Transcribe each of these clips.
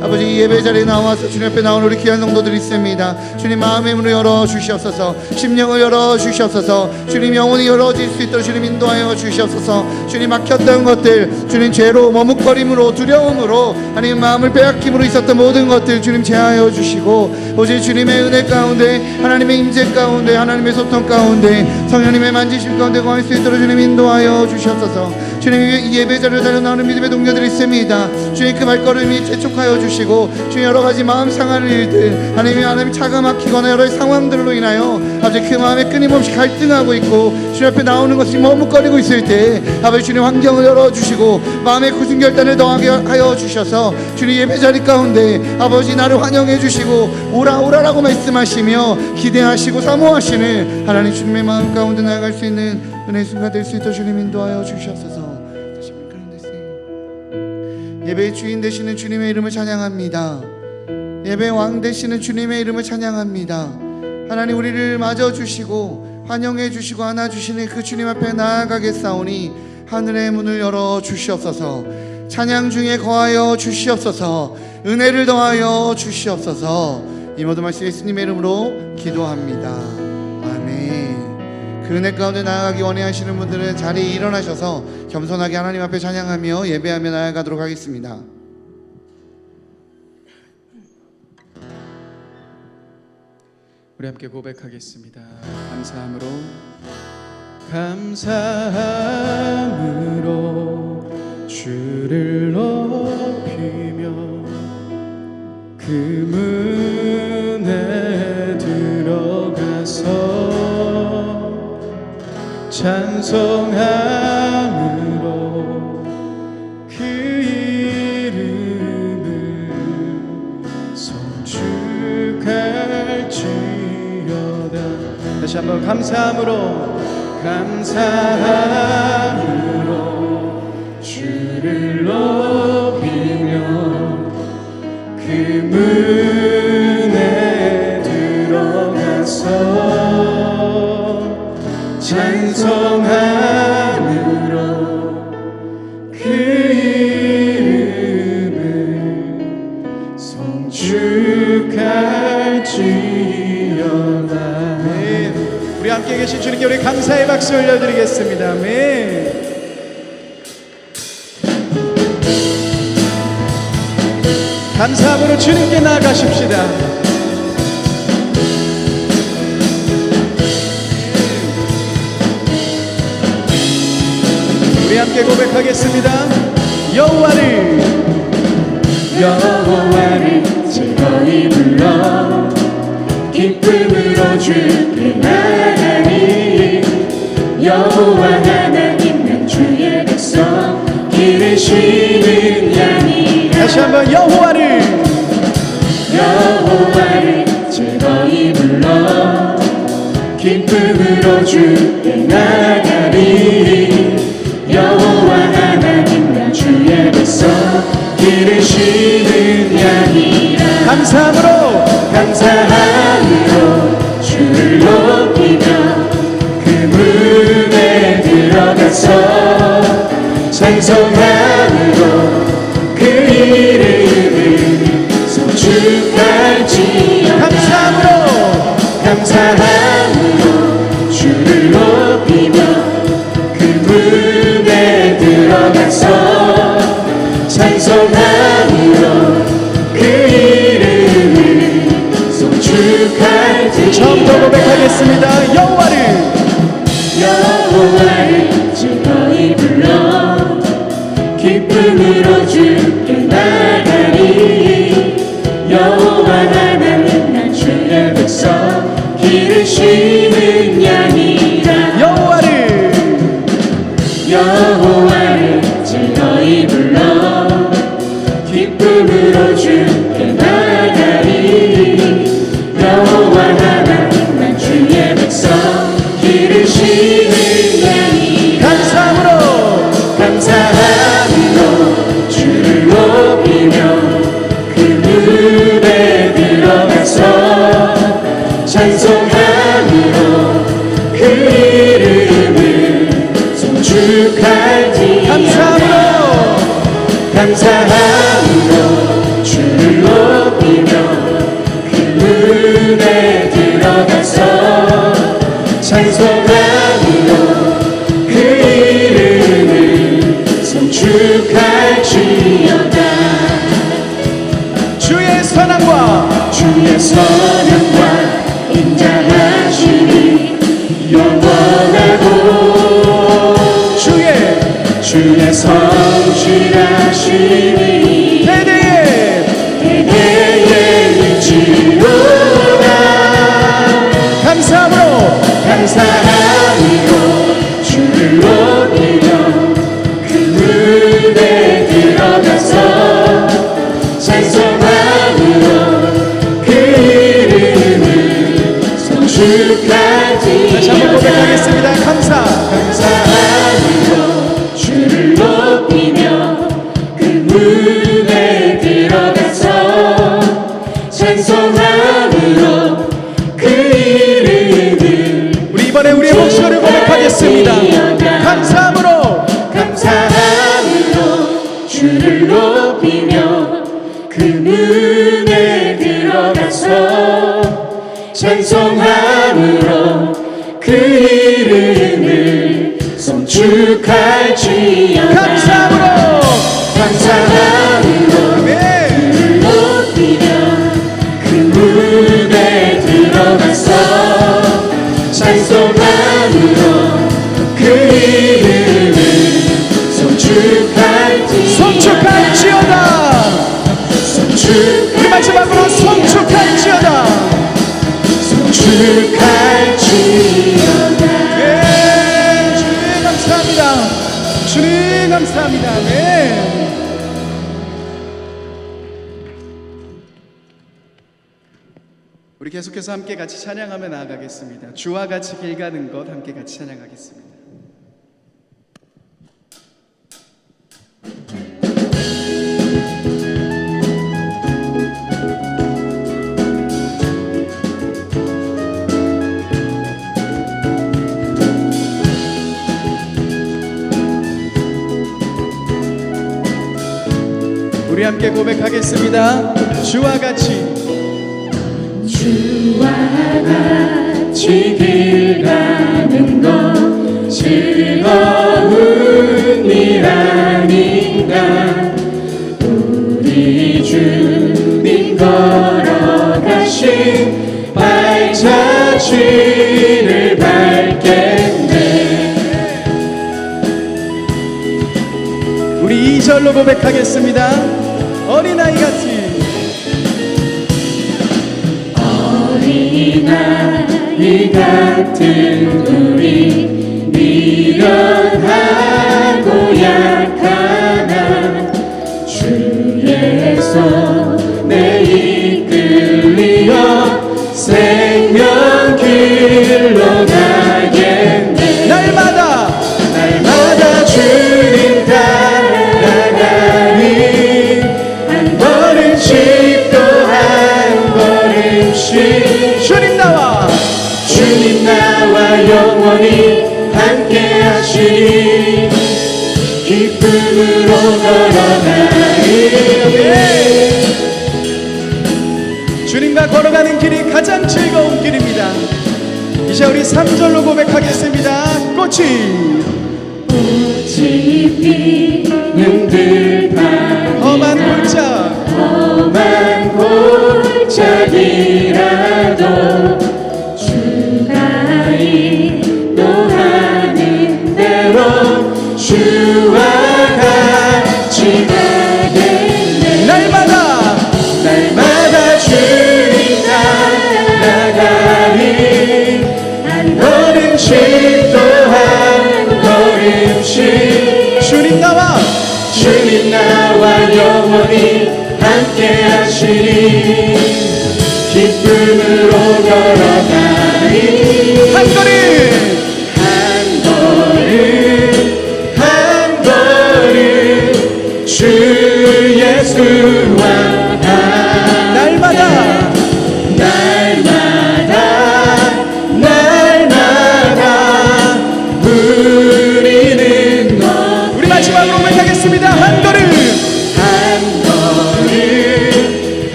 아버지, 이 예배 자리에 나와서 주님 앞에 나온 우리 귀한 성도들이 있습니다. 주님 마음의 문을 열어 주시옵소서. 심령을 열어 주시옵소서. 주님 영혼이 열어질 수 있도록 주님 인도하여 주시옵소서. 주님 막혔던 것들, 주님 죄로 머뭇거림으로 두려움으로 하나님 마음을 빼앗김으로 있었던 모든 것들 주님 제하여 주시고, 오직 주님의 은혜 가운데, 하나님의 임재 가운데, 하나님의 소통 가운데, 성령님의 만지심 가운데 거할 수 있도록 주님 인도하여 주시옵소서. 주님, 이 예배 자리를 달려나오는 믿음의 동료들이 있습니다. 주님 그 발걸음이 재촉하여 주시고, 주님 여러 가지 마음 상하는 일들, 하나님 차가 막히거나 여러 상황들로 인하여 아버지 그 마음에 끊임없이 갈등하고 있고 주님 앞에 나오는 것이 머뭇거리고 있을 때 아버지 주님 환경을 열어주시고 마음의 굳은 결단을 더하게 하여 주셔서 주님 예배 자리 가운데 아버지 나를 환영해 주시고 오라 오라라고 말씀하시며 기대하시고 사모하시는 하나님 주님의 마음 가운데 나아갈 수 있는 은혜의 순간 될 수 있도록 주님 인도하여 주시옵소서. 예배의 주인 되시는 주님의 이름을 찬양합니다. 예배의 왕 되시는 주님의 이름을 찬양합니다. 하나님, 우리를 맞아주시고 환영해 주시고 안아주시는 그 주님 앞에 나아가겠사오니 하늘의 문을 열어 주시옵소서. 찬양 중에 거하여 주시옵소서. 은혜를 더하여 주시옵소서. 이 모든 말씀 예수님의 이름으로 기도합니다. 아멘. 그 은혜 가운데 나아가기 원하시는 분들은 자리에 일어나셔서 겸손하게 하나님 앞에 찬양하며 예배하며 나아가도록 하겠습니다. 우리 함께 고백하겠습니다. 감사함으로 주를 높이며 그 문에 들어가서 찬송함으로 그 이름을 송축할지어다. 다시 한번 감사함으로 주를 높이며 그 문에 들어가서 찬송함으로 그 이름을 송축할지어다. 우리 함께 계신 주님께 우리 감사의 박수 올려드리겠습니다. 아멘. 감사함으로 주님께 나아가십시다. 우리 함께 고백하겠습니다. 여호와를 즐거이 불러 기쁨으로 주께 나아가리. 여호와 하나님 난 주의 백성 기르시는 양이라. 다시 한번 여호와를 즐거이 불러 기쁨으로 주께 나아가리. 여호와 하나님 난 주의 백성 기르시는 양이라. 감사함으로 주를 높이며 그 문에 들어가서 찬송함으로 그 이름을 송축할지어다. 감사함으로 주를 높이며 그 문에 들어가서 찬송함으로 그 이름을 송축할지어다. 처음부터 고백하겠습니다. 여호와를 즐거이 불러 기쁨으로 주께 나아가리. 여호와 하나님 난 주의 백성 기르시는 양이라. 여호와를 즐거이 불러 기쁨으로 주께 나아가리. 여호와 하나님 난 주의 백성 기르시는 양이라. 감사함으로 주를 높이며 그 문에 들어가서 찬송함으로 그 이름을 송축할지. 감사함으로 송축할지어다. 주의 선함과 주의 선함과 인자하심이 영원하고 주의 성실하심이 대대에 있지로다. 감사함으로 주를 높이며 그 무대 들어가서 찬송함으로 그 이름을 송축할지어다. 다시 한번 고백하겠습니다. 감사함으로 주를 높이며 그 무대 들어가서 찬송함으로 그 이름을 우리 이번에 우리의 목소리를 고백하겠습니다. 감사함으로 주를 높이며 그 문에 들어가서 찬송함으로 그 이름을 송축할지어다. 감사함으로 주를 높이며 그 문에 들어가서 찬송함으로 그 이름을 송축할지어다. 우리 마지막으로 송축할지어다. 네, 주님 감사합니다. 주님 감사합니다. 네. 우리 계속해서 함께 같이 찬양하며 나아가겠습니다. 주와 같이 길 가는 것 함께 같이 찬양하겠습니다. 우리 함께 고백하겠습니다. 주와 같이 길 가는 것 즐거운 일 아닌가. 우리 주님 걸어가신 발자취를 밟겠네. 우리 2절로 고백하겠습니다. 어린아이 같이 어린아이 같은 우리 미련하고 약하나 주의 손에 이끌리어 생명길로 가겠네. 날마다 주님 따라가니 한 걸음씩 또 한 걸음씩 주님 나와 영원히 함께 하시니 기쁨으로 걸어가리. 주님과 걸어가는 길이 가장 즐거운 길입니다. 이제 우리 3절로 고백하겠습니다. 꽃이 피는 들판 험한 골짜기라도 주가 인도하는 대로 주와 같이 가겠네. 날마다 주님 따라가니 한 걸음씩 또 한 걸음씩 주님 나와 영원히 함께 하시니 기쁨으로 걸어가니 한 걸음 주 예수와 날마다 우리는 우리 마지막으로 고백하겠습니다. 한 걸음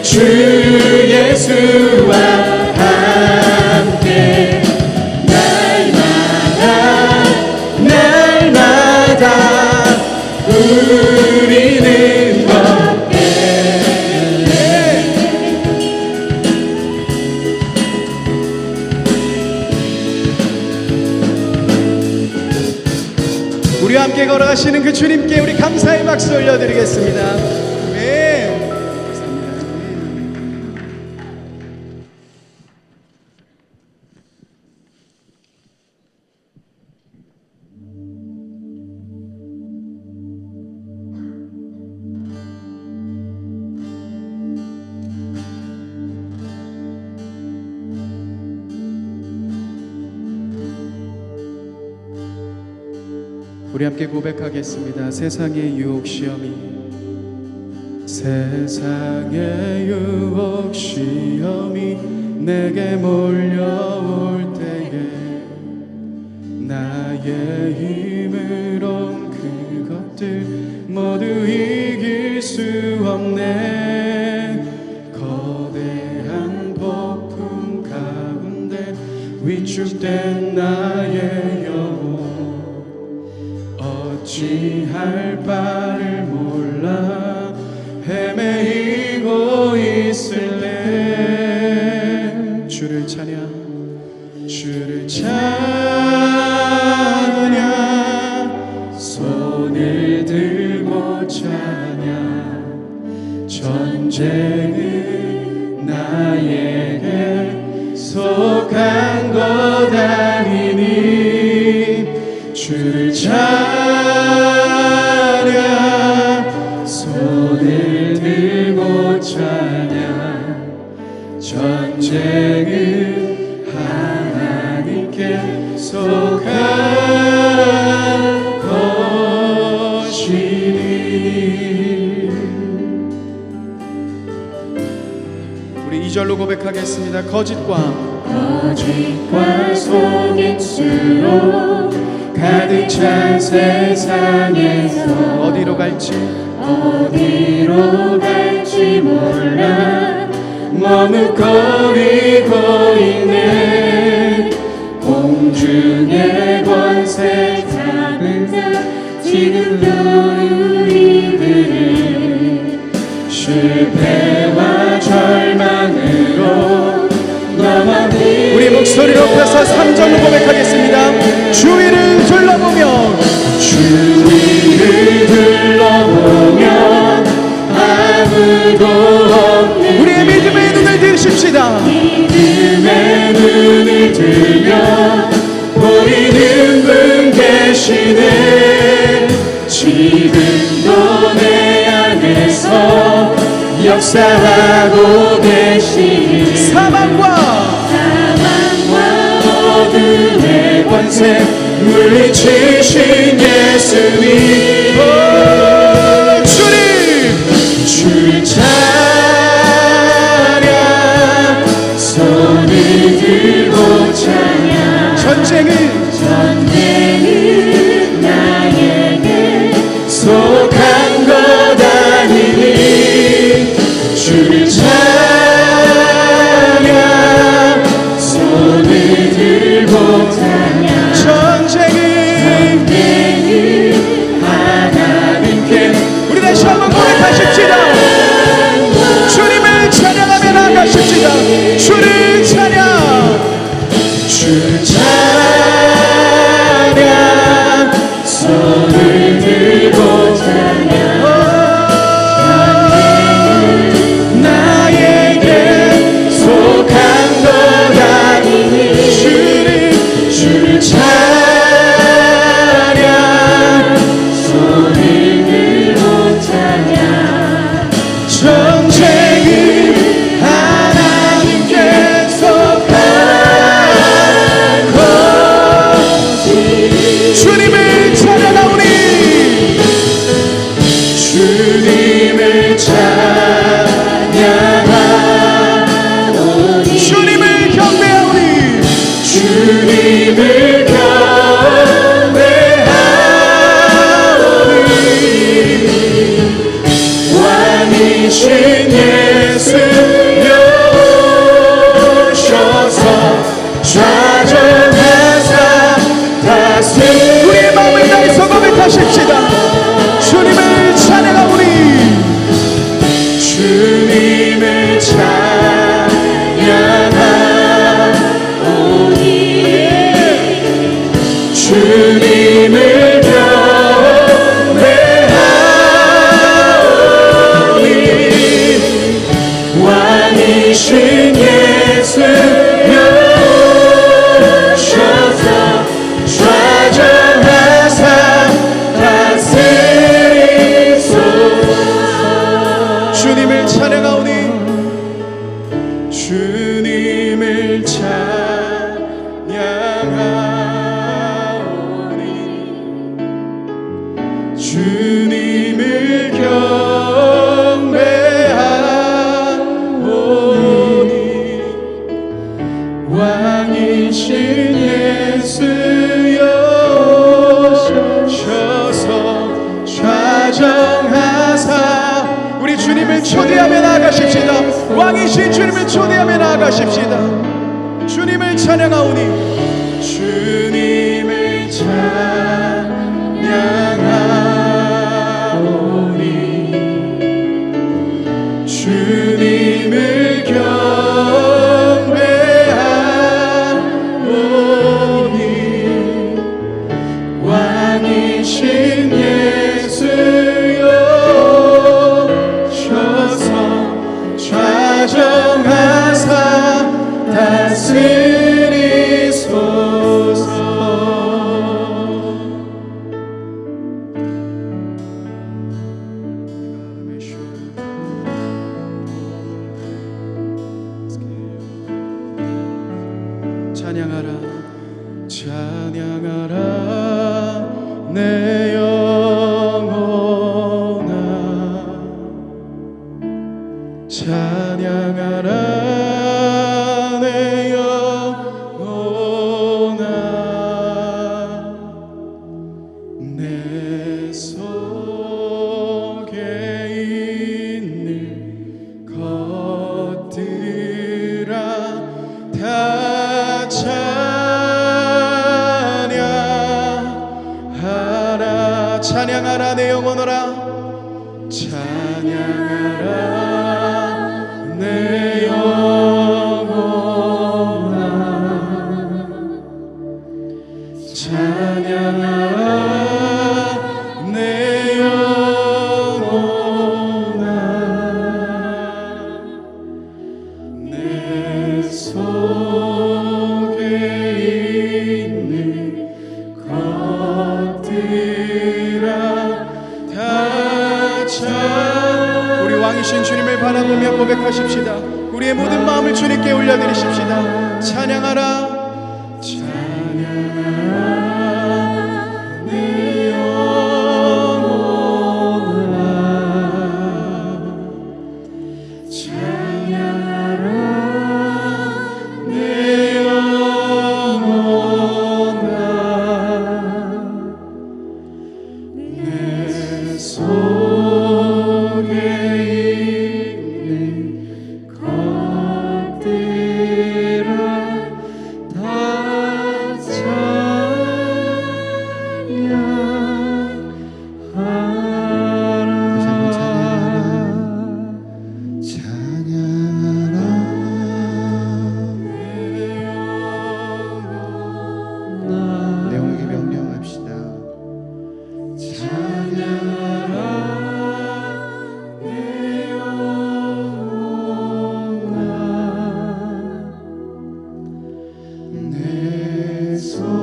주 예수와 함께 날마다 때마다 우리는 걷게. 우리와 함께 걸어가시는 그 주님께 우리 감사의 박수 올려드리겠습니다. 아멘. 감사합니다. 우리 함께 고백하겠습니다. 세상의 유혹 시험이, 세상의 유혹 시험이 내게 몰려올 때에 나의 힘으론 그것들 모두 이길 수 없네. 거대한 폭풍 가운데 위축된 나의 영혼, 어찌할 바를 몰라 헤매이고 있을래. 주를 찬양, 주를 찬양, 손을 들고 찬양. 전쟁은 나에게 속한 것 아니니 주를 찬양, 손을 들고 찬양. 전쟁은 하나님께 속한 것이니. 우리 2절로 고백하겠습니다. 거짓과 속일수록 가득 찬 세상에서 어디로 갈지 몰라 머뭇거리고 있네. 공중의 권세 잡은 자 지금도 우리들을 실패와 절망으로 넘어뜨리네. 우리 목소리 높여서 3절로 고백하겠습니다. 주위를 둘러보며 주위를 둘러보면 아무도 없는 우리의 믿음의 눈을 드십시다. 믿음의 눈을 들며 보이는 분 계시네. 지금도 내 안에서 역사하고 계시니 사망과 어둠의 권세 물리치신 예수님. 주님, 주를 찬양, 손을 들고 찬양. 전쟁은 나에게 속한 것 아니니 주를 찬양, 손을 들고 찬양. 전쟁은 나가십시다. 주님을 찬양하오니 주님을 찬양하오니 주님을 경배하오니 왕이신 예수여 오셔서 좌정하사 다스리소서. 주님을 찬양하오니 주님을 찬양하오니 주님을 경배하오니 왕이신 예수여 오셔서 좌정하사. 우리 주님을 초대하며 나아가십시다. 왕이신 주님을 초대하며 나아가십시다. 주님을 찬양하오니 주님을 찬양하오니 주님을 경배하오니 왕이신 예수여 오셔서 좌정하사 다스리소서. 찬양하라 찬양하라 내 영혼아 찬양하라 내 영혼아 내 속에 있는 것들아 다 찬양하라. 찬양하라 내 영혼아라. 찬양하라 내 영혼아 찬양하라 내 영혼아 내 속에 있는 것들아 다 우리 왕이신 주님을 바라보며 고백하십시다. 우리의 모든 마음을 주님께 올려드리십시다. 찬양하라 찬양하라 내 영혼아 찬양하라 내 영혼아 내 속에 있는 것들아 다 내용에게 명령합시다. 내 속에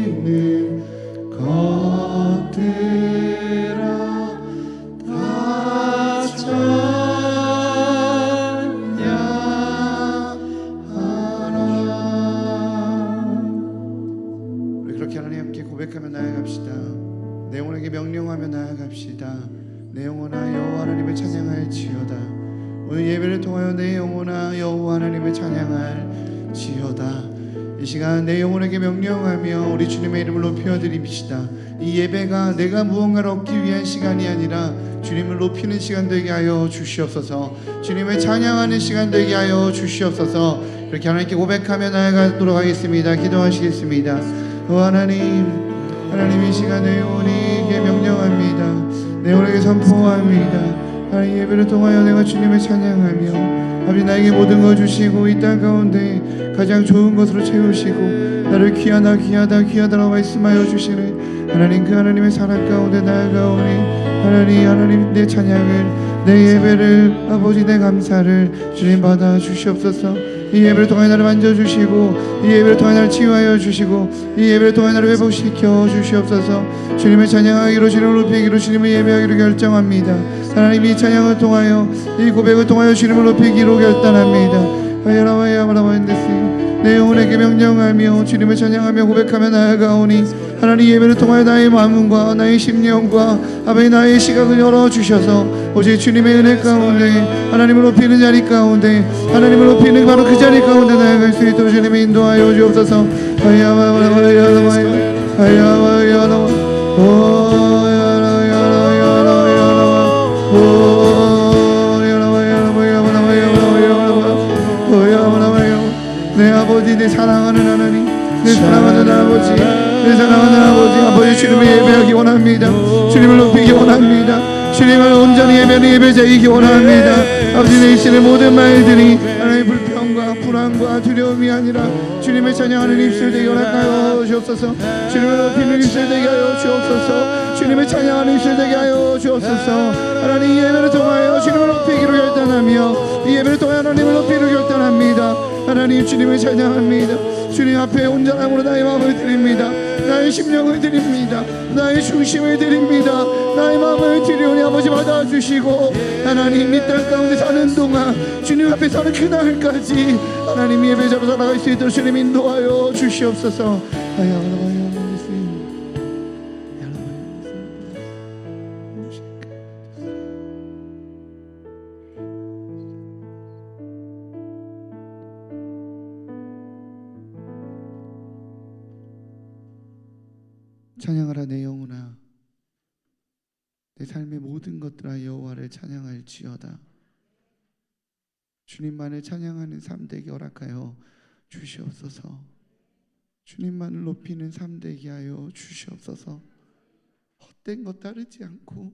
있는 것들아 다 찬양하라. 우리 그렇게 하나님 함께 고백하며 나아갑시다. 내 영혼에게 명령하며 나아갑시다. 내 영혼아 여호와 하나님을 찬양할지어다. 오늘 예배를 통하여 내 영혼아 여호와 하나님을 찬양할지어다. 이 시간 내 영혼에게 명령하며 우리 주님의 이름을 높여드립시다. 이 예배가 내가 무언가를 얻기 위한 시간이 아니라 주님을 높이는 시간 되게 하여 주시옵소서. 주님을 찬양하는 시간 되게 하여 주시옵소서. 그렇게 하나님께 고백하며 나아가도록 하겠습니다. 기도하시겠습니다. 하나님 이 시간에 우리에게 명령합니다. 내 우리에게 선포합니다. 하나님 예배를 통하여 내가 주님을 찬양하며 아버지 나에게 모든 걸 주시고 이 땅 가운데 가장 좋은 것으로 채우시고 나를 귀하다라고 말씀하여 주시는 하나님 그 하나님의 사랑 가운데 나아가오니 하나님 내 찬양을 내 예배를 아버지 내 감사를 주님 받아 주시옵소서. 이 예배를 통해 나를 만져주시고 이 예배를 통해 나를 치유하여 주시고 이 예배를 통해 나를 회복시켜 주시옵소서. 주님을 찬양하기로 주님을 높이기로 주님을 예배하기로 결정합니다. 하나님 이 찬양을 통하여 이 고백을 통하여 주님을 높이기로 결단합니다. 내 영혼에게 명령하며 주님을 찬양하며 고백하며 나아가오니 하나님 예배를 통하여 나의 마음과 나의 심령과 아버지 나의 시각을 열어주셔서 오직 주님의 은혜 가운데 하나님을 높이는 자리 가운데 하나님을 높이는 바로 그 자리 가운데 나아갈 수 있도록 주님의 인도하여 주옵소서. 내 아버지 내 사랑하는 하나님 내 사랑하는 아버지 내 사랑하는 아버지 주님을 예배하기 원합니다. 주님을 높이기 원합니다. 주님을 온전히 예배하는 예배자이기 원합니다. 아버지 내 있는 모든 말들이 하나님의 불평과 불안과 두려움이 아니라 주님을 찬양하는 입술 되게 허락하여 주옵소서. 주님을 높이는 입술 되게 하여 주옵소서. 주님을 찬양하는 입술 되게 하여 주옵소서. 하나님 이 예배를 통하여 주님을 높이기로 결단하며 이 예배를 통하여 하나님을 높이기로 결단합니다. 하나님 주님을 찬양합니다. 주님 앞에 온전함으로 나의 마음을 드립니다. 나의 심령을 드립니다. 나의 중심을 드립니다. 나의 마음을 드리오니 아버지 받아주시고 하나님 이 땅 가운데 사는 동안 주님 앞에 사는 그날까지 하나님 예배자로 살아갈 수 있도록 주님 인도하여 주시옵소서. 찬양하라 내 영혼아 내 삶의 모든 것들아 여호와를 찬양할지어다. 주님만을 찬양하는 삶 되게 허락하여 주시옵소서. 주님만을 높이는 삶 되게 하여 주시옵소서. 헛된 것 따르지 않고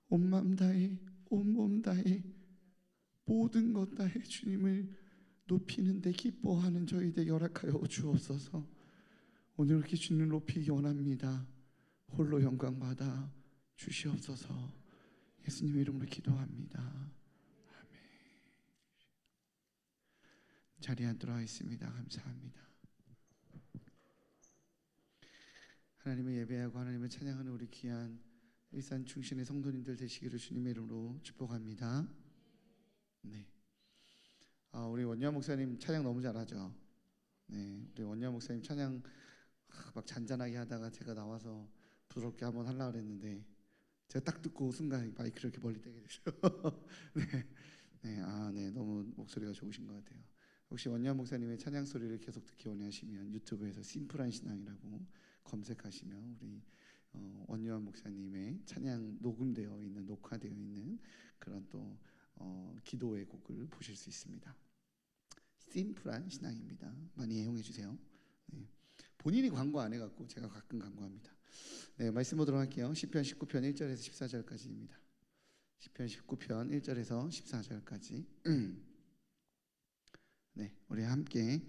온 마음 다해 온 몸 다해 모든 것 다해 주님을 높이는 데 기뻐하는 저희 되게 허락하여 주옵소서. 오늘 이렇게 주님을 높이기 원합니다. 홀로 영광 받아 주시옵소서. 예수님 이름으로 기도합니다. 아멘. 자리에 앉도록 하겠습니다. 감사합니다. 하나님을 예배하고 하나님을 찬양하는 우리 귀한 일산 충신의 성도님들 되시기를 주님의 이름으로 축복합니다. 네. 우리 원유아 목사님 찬양 너무 잘하죠. 네, 우리 원유아 목사님 찬양 막 잔잔하게 하다가 제가 나와서 부드럽게 한번 하려고 그랬는데 제가 딱 듣고 순간 마이크를 이렇게 멀리 떼게 되죠. 네, 너무 목소리가 좋으신 것 같아요. 혹시 원유아 목사님의 찬양 소리를 계속 듣기 원하시면 유튜브에서 심플한 신앙이라고 검색하시면 우리 원유아 목사님의 찬양 녹음되어 있는 녹화되어 있는 그런 또 기도의 곡을 보실 수 있습니다. 심플한 신앙입니다. 많이 애용해 주세요. 네. 본인이 광고 안 해갖고 제가 가끔 광고합니다. 네, 말씀 보도록 할게요. 시편 19편 1절에서 14절까지입니다. 시편 19편 1절에서 14절까지 네, 우리 함께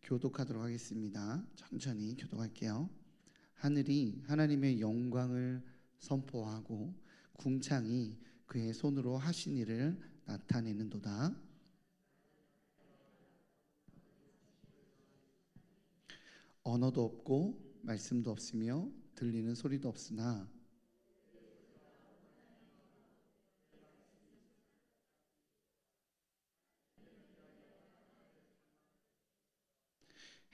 교독하도록 하겠습니다. 천천히 교독할게요. 하늘이 하나님의 영광을 선포하고 궁창이 그의 손으로 하신 일을 나타내는도다. 언어도 없고 말씀도 없으며 들리는 소리도 없으나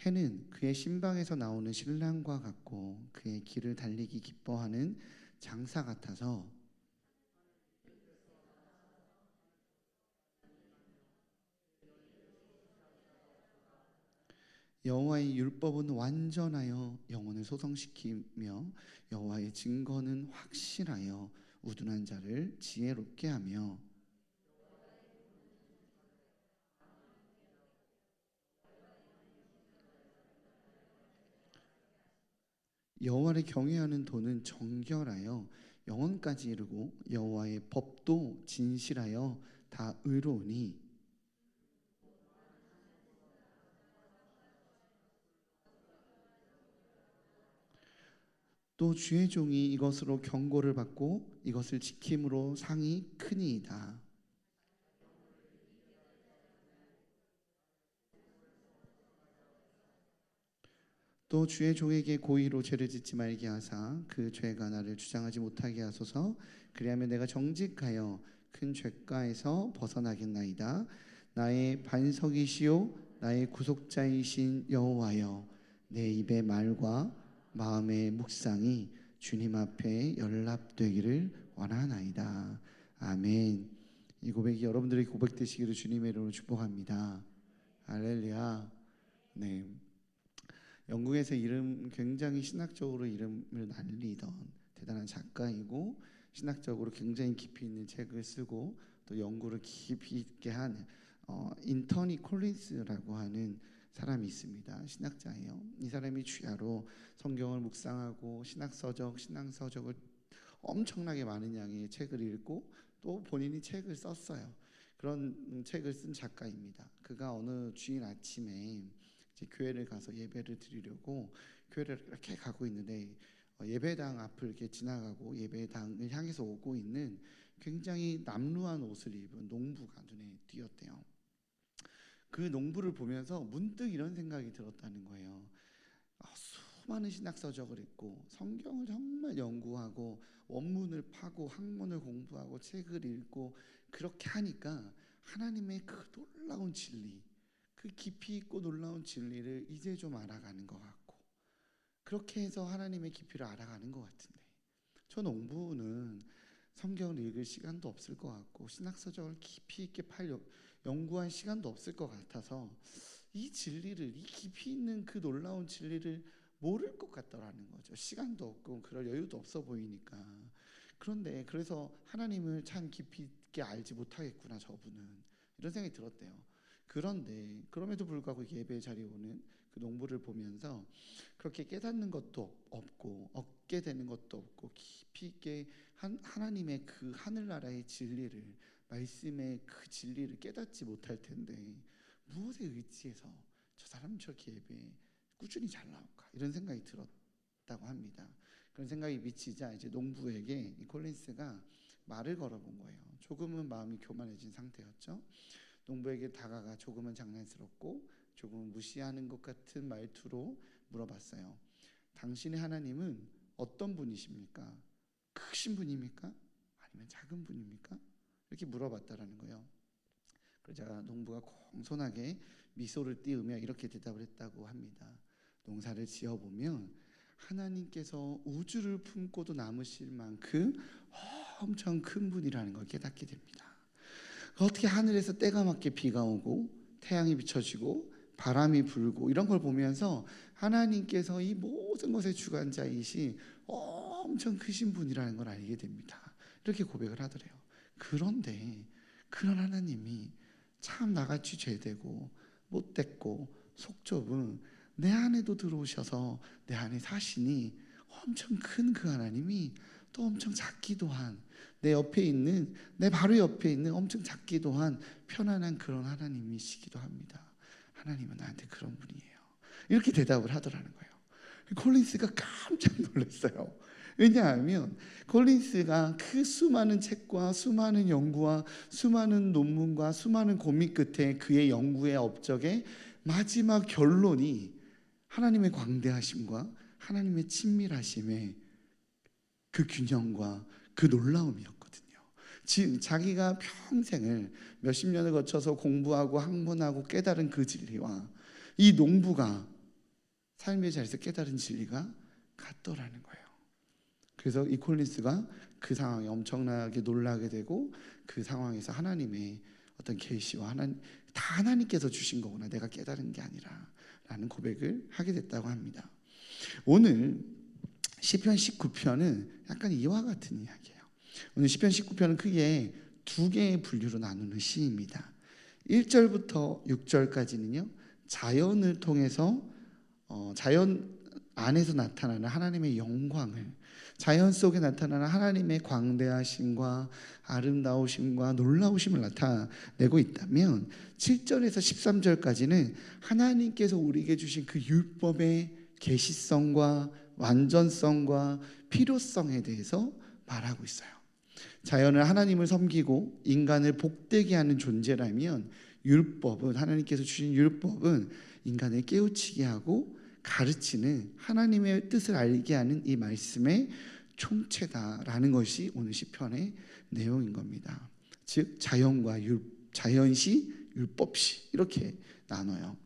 해는 그의 신방에서 나오는 신랑과 같고 그의 길을 달리기 기뻐하는 장사 같아서 여호와의 율법은 완전하여 영혼을 소성시키며 여호와의 증거는 확실하여 우둔한 자를 지혜롭게 하며 여호와를 경외하는 도는 정결하여 영원까지 이르고 여호와의 법도 진실하여 다 의로우니 또 주의 종이 이것으로 경고를 받고 이것을 지킴으로 상이 크니이다. 또 주의 종에게 고의로 죄를 짓지 말게 하사 그 죄가 나를 주장하지 못하게 하소서. 그리하면 내가 정직하여 큰 죄가에서 벗어나겠나이다. 나의 반석이시요 나의 구속자이신 여호와여, 내 입의 말과 마음의 묵상이 주님 앞에 연락되기를 원하나이다. 아멘. 이 고백이 여러분들의 고백 되시기를 주님의 이름으로 축복합니다. 할렐루야. 네. 영국에서 굉장히 신학적으로 이름을 날리던 대단한 작가이고 신학적으로 굉장히 깊이 있는 책을 쓰고 또 연구를 깊이 있게 한 인터니 콜린스라고 하는 사람이 있습니다. 신학자예요. 이 사람이 주야로 성경을 묵상하고 신앙서적을 엄청나게 많은 양의 책을 읽고 또 본인이 책을 썼어요. 그런 책을 쓴 작가입니다. 그가 어느 주일 아침에 이제 교회를 가서 예배를 드리려고 교회를 이렇게 가고 있는데 예배당 앞을 이렇게 지나가고 예배당을 향해서 오고 있는 굉장히 남루한 옷을 입은 농부가 눈에 띄었대요. 그 농부를 보면서 문득 이런 생각이 들었다는 거예요. 수많은 신학서적을 읽고 성경을 정말 연구하고 원문을 파고 학문을 공부하고 책을 읽고 그렇게 하니까 하나님의 그 놀라운 진리, 그 깊이 있고 놀라운 진리를 이제 좀 알아가는 것 같고 그렇게 해서 하나님의 깊이를 알아가는 것 같은데 저 농부는 성경을 읽을 시간도 없을 것 같고 신학서적을 깊이 있게 연구한 시간도 없을 것 같아서 이 진리를, 이 깊이 있는 그 놀라운 진리를 모를 것 같더라는 거죠. 시간도 없고 그럴 여유도 없어 보이니까. 그런데 그래서 하나님을 참 깊이 있게 알지 못하겠구나 저분은, 이런 생각이 들었대요. 그런데 그럼에도 불구하고 예배 자리에 오는 그 농부를 보면서 그렇게 깨닫는 것도 없고 얻게 되는 것도 없고 깊이 있게 하나님의 그 하늘나라의 진리를, 말씀의 그 진리를 깨닫지 못할 텐데 무엇에 의지해서 저 사람은 저렇게 예배에 꾸준히 잘 나올까, 이런 생각이 들었다고 합니다. 그런 생각이 미치자 이제 농부에게 이 콜린스가 말을 걸어본 거예요. 조금은 마음이 교만해진 상태였죠. 농부에게 다가가 조금은 장난스럽고 조금은 무시하는 것 같은 말투로 물어봤어요. 당신의 하나님은 어떤 분이십니까? 크신 분입니까? 아니면 작은 분입니까? 이렇게 물어봤다라는 거예요. 그러자 농부가 공손하게 미소를 띄우며 이렇게 대답을 했다고 합니다. 농사를 지어보면 하나님께서 우주를 품고도 남으실 만큼 엄청 큰 분이라는 걸 깨닫게 됩니다. 어떻게 하늘에서 때가 맞게 비가 오고 태양이 비춰지고 바람이 불고 이런 걸 보면서 하나님께서 이 모든 것의 주관자이신 엄청 크신 분이라는 걸 알게 됩니다. 이렇게 고백을 하더래요. 그런데 그런 하나님이 참 나같이 죄되고 못됐고 속 좁은 내 안에도 들어오셔서 내 안에 사시니 엄청 큰 그 하나님이 또 엄청 작기도 한, 내 옆에 있는, 내 바로 옆에 있는 엄청 작기도 한 편안한 그런 하나님이시기도 합니다. 하나님은 나한테 그런 분이에요. 이렇게 대답을 하더라는 거예요. 콜린스가 깜짝 놀랐어요. 왜냐하면 콜린스가 그 수많은 책과 수많은 연구와 수많은 논문과 수많은 고민 끝에 그의 연구의 업적의 마지막 결론이 하나님의 광대하심과 하나님의 친밀하심의 그 균형과 그 놀라움이었거든요. 즉 자기가 평생을 몇십 년을 거쳐서 공부하고 학문하고 깨달은 그 진리와 이 농부가 삶의 자리에서 깨달은 진리가 같더라는 거예요. 그래서 이 콜린스가 그 상황에 엄청나게 놀라게 되고 그 상황에서 하나님의 어떤 계시와 다 하나님께서 주신 거구나, 내가 깨달은 게 아니라 라는 고백을 하게 됐다고 합니다. 오늘 시편 19편은 약간 이와 같은 이야기예요. 오늘 시편 19편은 크게 두 개의 분류로 나누는 시입니다. 1절부터 6절까지는요 자연을 통해서 자연 안에서 나타나는 하나님의 영광을, 자연 속에 나타나는 하나님의 광대하심과 아름다우심과 놀라우심을 나타내고 있다면 7절에서 13절까지는 하나님께서 우리에게 주신 그 율법의 계시성과 완전성과 필요성에 대해서 말하고 있어요. 자연을 하나님을 섬기고 인간을 복되게 하는 존재라면 율법은, 하나님께서 주신 율법은 인간을 깨우치게 하고 가르치는 하나님의 뜻을 알게 하는 이 말씀의 총체다라는 것이 오늘 시편의 내용인 겁니다. 즉 자연시, 율법시 이렇게 나눠요.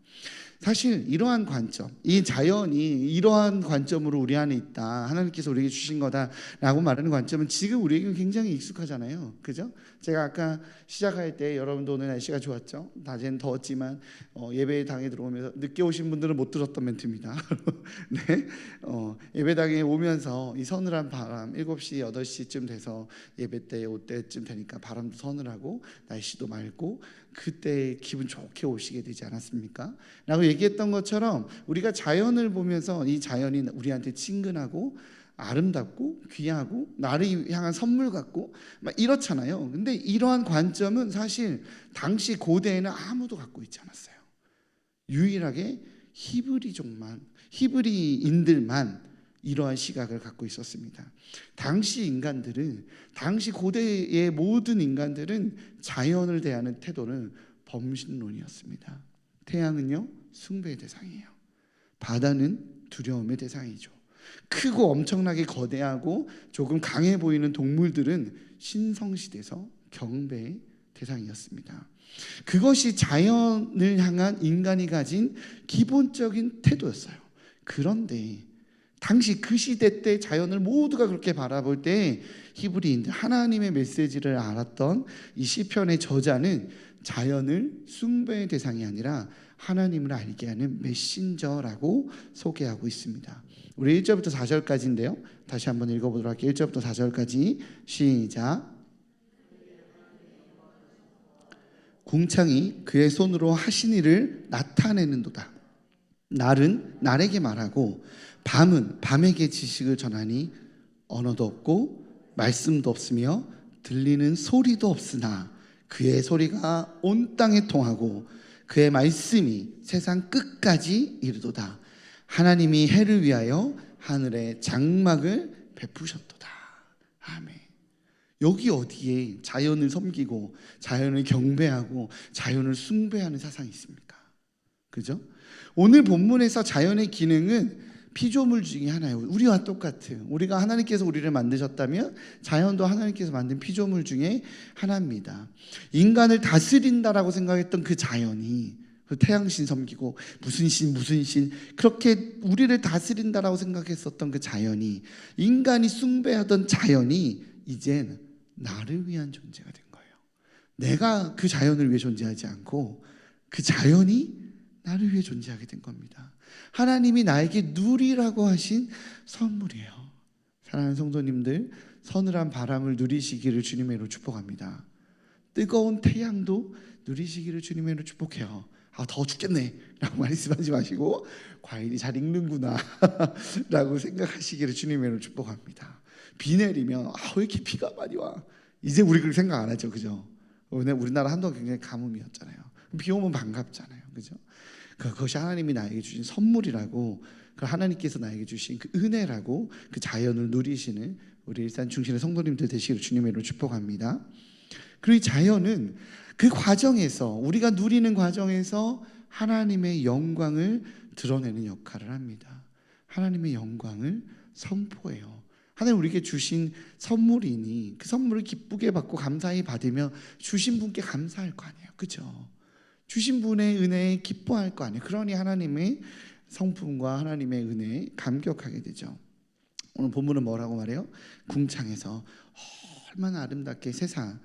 사실 이러한 관점, 이 자연이 이러한 관점으로 우리 안에 있다, 하나님께서 우리에게 주신 거다라고 말하는 관점은 지금 우리에게는 굉장히 익숙하잖아요. 그죠? 제가 아까 시작할 때 여러분도 오늘 날씨가 좋았죠? 낮에는 더웠지만 예배당에 들어오면서 늦게 오신 분들은 못 들었던 멘트입니다. 네, 예배당에 오면서 이 서늘한 바람, 7시, 8시쯤 돼서 예배 때 올 때쯤 되니까 바람도 서늘하고 날씨도 맑고 그때 기분 좋게 오시게 되지 않았습니까? 라고 얘기했던 것처럼 우리가 자연을 보면서 이 자연이 우리한테 친근하고 아름답고 귀하고 나를 향한 선물 같고 막 이렇잖아요. 근데 이러한 관점은 사실 당시 고대에는 아무도 갖고 있지 않았어요. 유일하게 히브리인들만 이러한 시각을 갖고 있었습니다. 당시 고대의 모든 인간들은 자연을 대하는 태도는 범신론이었습니다. 태양은요, 숭배의 대상이에요. 바다는 두려움의 대상이죠. 크고 엄청나게 거대하고 조금 강해 보이는 동물들은 신성시대에서 경배의 대상이었습니다. 그것이 자연을 향한 인간이 가진 기본적인 태도였어요. 그런데 당시 그 시대 때 자연을 모두가 그렇게 바라볼 때 히브리인들, 하나님의 메시지를 알았던 이 시편의 저자는 자연을 숭배의 대상이 아니라 하나님을 알게 하는 메신저라고 소개하고 있습니다. 우리 1절부터 4절까지인데요, 다시 한번 읽어보도록 할게요. 1절부터 4절까지 시작. 궁창이 그의 손으로 하신 일을 나타내는도다. 날은 날에게 말하고 밤은 밤에게 지식을 전하니 언어도 없고 말씀도 없으며 들리는 소리도 없으나 그의 소리가 온 땅에 통하고 그의 말씀이 세상 끝까지 이르도다. 하나님이 해를 위하여 하늘에 장막을 베푸셨도다. 아멘. 여기 어디에 자연을 섬기고 자연을 경배하고 자연을 숭배하는 사상이 있습니까? 그죠? 오늘 본문에서 자연의 기능은 피조물 중에 하나예요. 우리와 똑같은, 우리가 하나님께서 우리를 만드셨다면 자연도 하나님께서 만든 피조물 중에 하나입니다. 인간을 다스린다라고 생각했던 그 자연이, 그 태양신 섬기고 무슨 신 그렇게 우리를 다스린다라고 생각했었던 그 자연이, 인간이 숭배하던 자연이 이젠 나를 위한 존재가 된 거예요. 내가 그 자연을 위해 존재하지 않고 그 자연이 나를 위해 존재하게 된 겁니다. 하나님이 나에게 누리라고 하신 선물이에요. 사랑하는 성도님들, 서늘한 바람을 누리시기를 주님의 이름으로 축복합니다. 뜨거운 태양도 누리시기를 주님의 이름으로 축복해요. 더워 죽겠네 라고 말씀하지 마시고 과일이 잘 익는구나 라고 생각하시기를 주님의 이름으로 축복합니다. 비 내리면 왜 이렇게 비가 많이 와? 이제 우리 그렇게 생각 안 하죠, 그죠? 우리나라 한동안 굉장히 가뭄이었잖아요. 비 오면 반갑잖아요, 그죠? 그것이 하나님이 나에게 주신 선물이라고, 그 하나님께서 나에게 주신 그 은혜라고, 그 자연을 누리시는 우리 일산 중심의 성도님들 되시기를 주님의 이름으로 축복합니다. 그리고 이 자연은 그 과정에서, 우리가 누리는 과정에서 하나님의 영광을 드러내는 역할을 합니다. 하나님의 영광을 선포해요. 하나님 우리에게 주신 선물이니 그 선물을 기쁘게 받고 감사히 받으며 주신 분께 감사할 거 아니에요, 그죠? 주신 분의 은혜에 기뻐할 거 아니에요. 그러니 하나님의 성품과 하나님의 은혜에 감격하게 되죠. 오늘 본문은 뭐라고 말해요? 궁창에서 얼마나 아름답게 세상을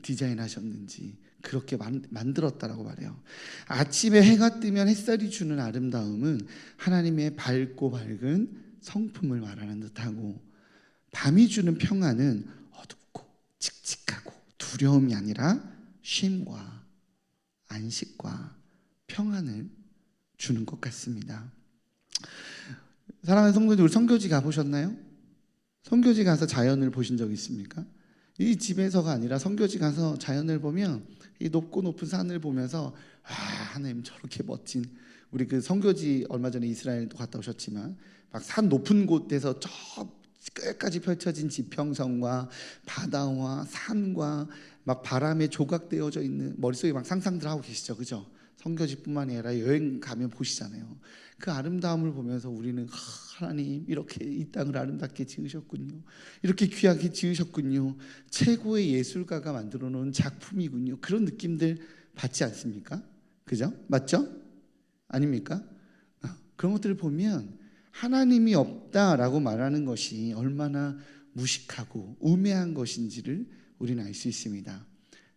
디자인하셨는지 그렇게 만들었다라고 말해요. 아침에 해가 뜨면 햇살이 주는 아름다움은 하나님의 밝고 밝은 성품을 말하는 듯하고, 밤이 주는 평안은 어둡고 칙칙하고 두려움이 아니라 쉼과 안식과 평안을 주는 것 같습니다. 사랑하는 성도들, 우리 선교지 가보셨나요? 선교지 가서 자연을 보신 적 있습니까? 이 집에서가 아니라 선교지 가서 자연을 보면 이 높고 높은 산을 보면서 하나님 저렇게 멋진, 우리 그 선교지 얼마 전에 이스라엘도 갔다 오셨지만 막 산 높은 곳에서 저 끝까지 펼쳐진 지평선과 바다와 산과 막 바람에 조각되어져 있는, 머릿속에 막 상상들 하고 계시죠, 그죠? 선교지뿐만이 아니라 여행 가면 보시잖아요. 그 아름다움을 보면서 우리는 하나님 이렇게 이 땅을 아름답게 지으셨군요, 이렇게 귀하게 지으셨군요, 최고의 예술가가 만들어 놓은 작품이군요, 그런 느낌들 받지 않습니까? 그죠? 맞죠? 아닙니까? 그런 것들을 보면 하나님이 없다라고 말하는 것이 얼마나 무식하고 우매한 것인지를 우리는 알 수 있습니다.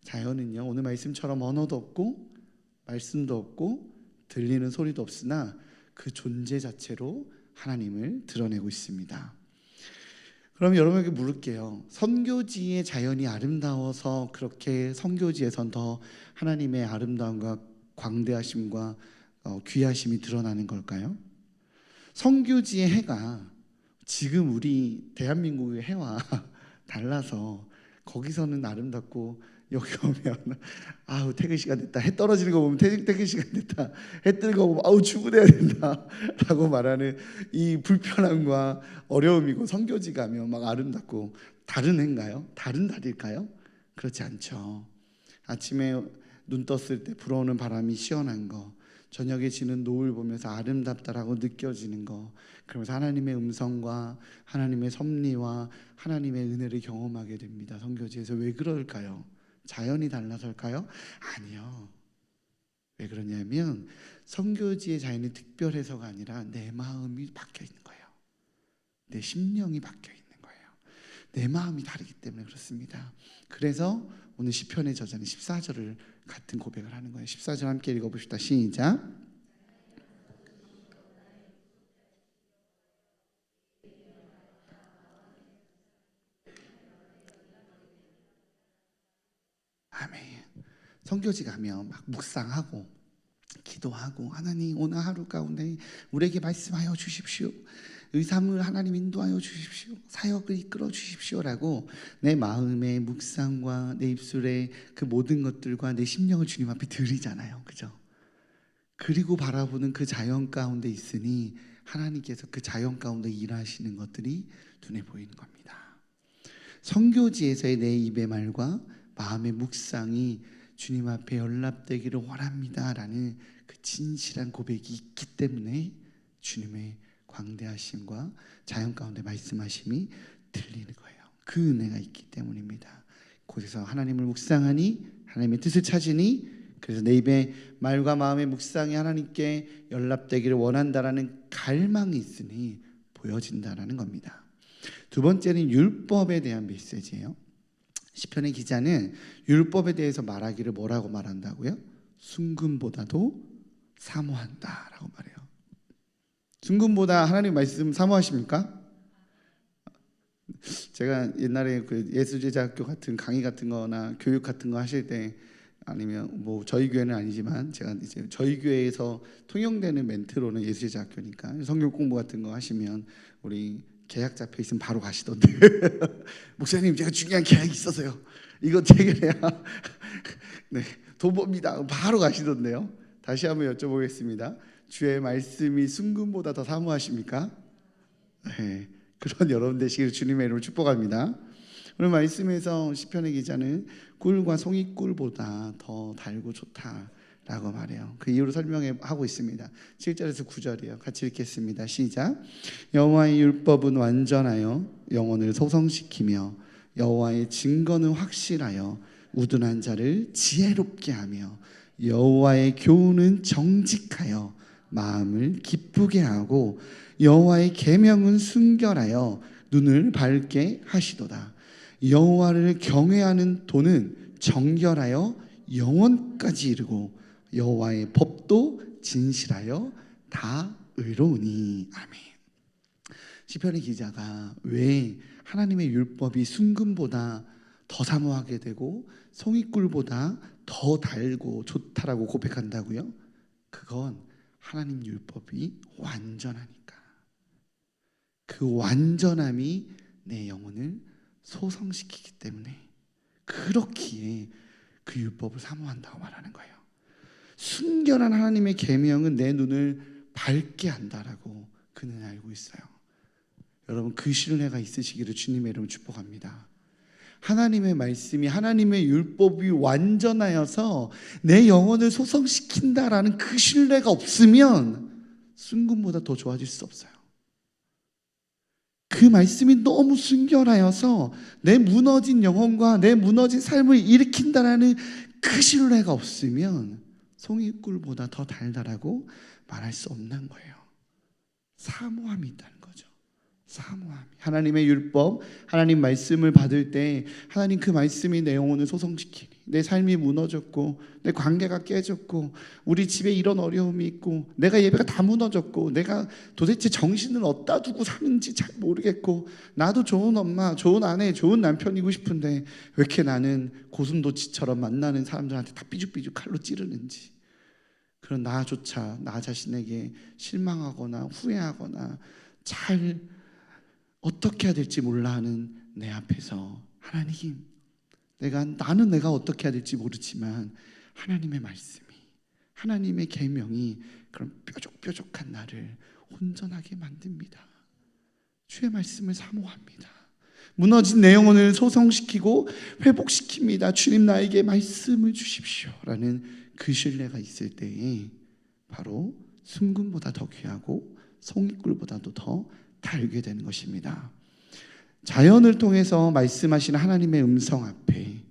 자연은요, 오늘 말씀처럼 언어도 없고 말씀도 없고 들리는 소리도 없으나 그 존재 자체로 하나님을 드러내고 있습니다. 그럼 여러분에게 물을게요. 선교지의 자연이 아름다워서 그렇게 선교지에선 더 하나님의 아름다움과 광대하심과 귀하심이 드러나는 걸까요? 선교지의 해가 지금 우리 대한민국의 해와 달라서 거기서는 아름답고 여기 오면 퇴근 시간 됐다, 해 떨어지는 거 보면 퇴근 시간 됐다, 해 뜨는 거 보면 출근해야 된다 라고 말하는 이 불편함과 어려움이고, 선교지 가면 막 아름답고 다른 해인가요? 다른 달일까요? 그렇지 않죠. 아침에 눈 떴을 때 불어오는 바람이 시원한 거, 저녁에 지는 노을 보면서 아름답다라고 느껴지는 거, 그러면서 하나님의 음성과 하나님의 섭리와 하나님의 은혜를 경험하게 됩니다. 선교지에서. 왜 그럴까요? 자연이 달라서일까요? 아니요. 왜 그러냐면 선교지의 자연이 특별해서가 아니라 내 마음이 바뀌어 있는 거예요. 내 심령이 바뀌어 있는 거예요. 내 마음이 다르기 때문에 그렇습니다. 그래서 오늘 시편의 저자는 14절을 같은 고백을 하는 거예요. 14절 함께 읽어봅시다. 시작. 아멘. 선교지 가면 막 묵상하고 기도하고, 하나님 오늘 하루 가운데 우리에게 말씀하여 주십시오, 의삼을 하나님 인도하여 주십시오, 사역을 이끌어 주십시오라고 내 마음의 묵상과 내 입술의 그 모든 것들과 내 심령을 주님 앞에 드리잖아요, 그죠? 그리고 바라보는 그 자연 가운데 있으니 하나님께서 그 자연 가운데 일하시는 것들이 눈에 보이는 겁니다. 선교지에서의 내 입의 말과 마음의 묵상이 주님 앞에 연락되기를 원합니다라는 그 진실한 고백이 있기 때문에 주님의 광대하심과 자연 가운데 말씀하심이 들리는 거예요. 그 은혜가 있기 때문입니다. 곳에서 하나님을 묵상하니 하나님의 뜻을 찾으니, 그래서 내 입의 말과 마음의 묵상이 하나님께 연락되기를 원한다라는 갈망이 있으니 보여진다라는 겁니다. 두 번째는 율법에 대한 메시지예요. 시편의 기자는 율법에 대해서 말하기를 뭐라고 말한다고요? 순금보다도 사모한다라고 말해요. 순금보다 하나님 말씀 사모하십니까? 제가 옛날에 그 예수제자학교 같은 강의 같은 거나 교육 같은 거 하실 때, 아니면 뭐 저희 교회는 아니지만 제가 이제 저희 교회에서 통용되는 멘트로는 예수제자학교니까 성경 공부 같은 거 하시면 우리 계약 잡혀 있으면 바로 가시던데 목사님 제가 중요한 계약이 있어서요, 이거 체결해야 네, 도보입니다, 바로 가시던데요. 다시 한번 여쭤보겠습니다. 주의 말씀이 순금보다 더 사모하십니까? 네, 그런 여러분 되시기를 주님의 이름으로 축복합니다. 오늘 말씀에서 시편의 기자는 꿀과 송이꿀보다 더 달고 좋다라고 말해요. 그 이유로 설명하고 있습니다. 7절에서 9절이에요. 같이 읽겠습니다. 시작. 여호와의 율법은 완전하여 영혼을 소성시키며 여호와의 증거는 확실하여 우둔한 자를 지혜롭게 하며 여호와의 교훈은 정직하여 마음을 기쁘게 하고 여호와의 계명은 순결하여 눈을 밝게 하시도다. 여호와를 경외하는 도는 정결하여 영원까지 이르고 여호와의 법도 진실하여 다 의로우니. 아멘. 시편의 기자가 왜 하나님의 율법이 순금보다 더 사모하게 되고 송이꿀보다 더 달고 좋다라고 고백한다고요? 그건 하나님 율법이 완전하니까. 그 완전함이 내 영혼을 소성시키기 때문에 그렇기에 그 율법을 사모한다고 말하는 거예요. 순결한 하나님의 계명은 내 눈을 밝게 한다라고 그는 알고 있어요. 여러분, 그 신뢰가 있으시기를 주님의 이름으로 축복합니다. 하나님의 말씀이, 하나님의 율법이 완전하여서 내 영혼을 소성시킨다라는 그 신뢰가 없으면 순금보다 더 좋아질 수 없어요. 그 말씀이 너무 순결하여서 내 무너진 영혼과 내 무너진 삶을 일으킨다라는 그 신뢰가 없으면 송이꿀보다 더 달달하고 말할 수 없는 거예요. 사모함이 있다는 거죠. 사모함. 하나님의 율법, 하나님 말씀을 받을 때 하나님 그 말씀이 내 영혼을 소성시키니, 내 삶이 무너졌고 내 관계가 깨졌고 우리 집에 이런 어려움이 있고 내가 예배가 다 무너졌고 내가 도대체 정신을 어디다 두고 사는지 잘 모르겠고 나도 좋은 엄마, 좋은 아내, 좋은 남편이고 싶은데 왜 이렇게 나는 고슴도치처럼 만나는 사람들한테 다 삐죽삐죽 칼로 찌르는지, 그런 나조차 나 자신에게 실망하거나 후회하거나 잘 어떻게 해야 될지 몰라 하는 내 앞에서 하나님, 나는 내가 어떻게 해야 될지 모르지만 하나님의 말씀이, 하나님의 계명이 그런 뾰족뾰족한 나를 온전하게 만듭니다. 주의 말씀을 사모합니다. 무너진 내 영혼을 소성시키고 회복시킵니다. 주님, 나에게 말씀을 주십시오 라는 그 신뢰가 있을 때에 바로 순금보다 더 귀하고 송이꿀보다도 더 달게 되는 것입니다. 자연을 통해서 말씀하시는 하나님의 음성 앞에,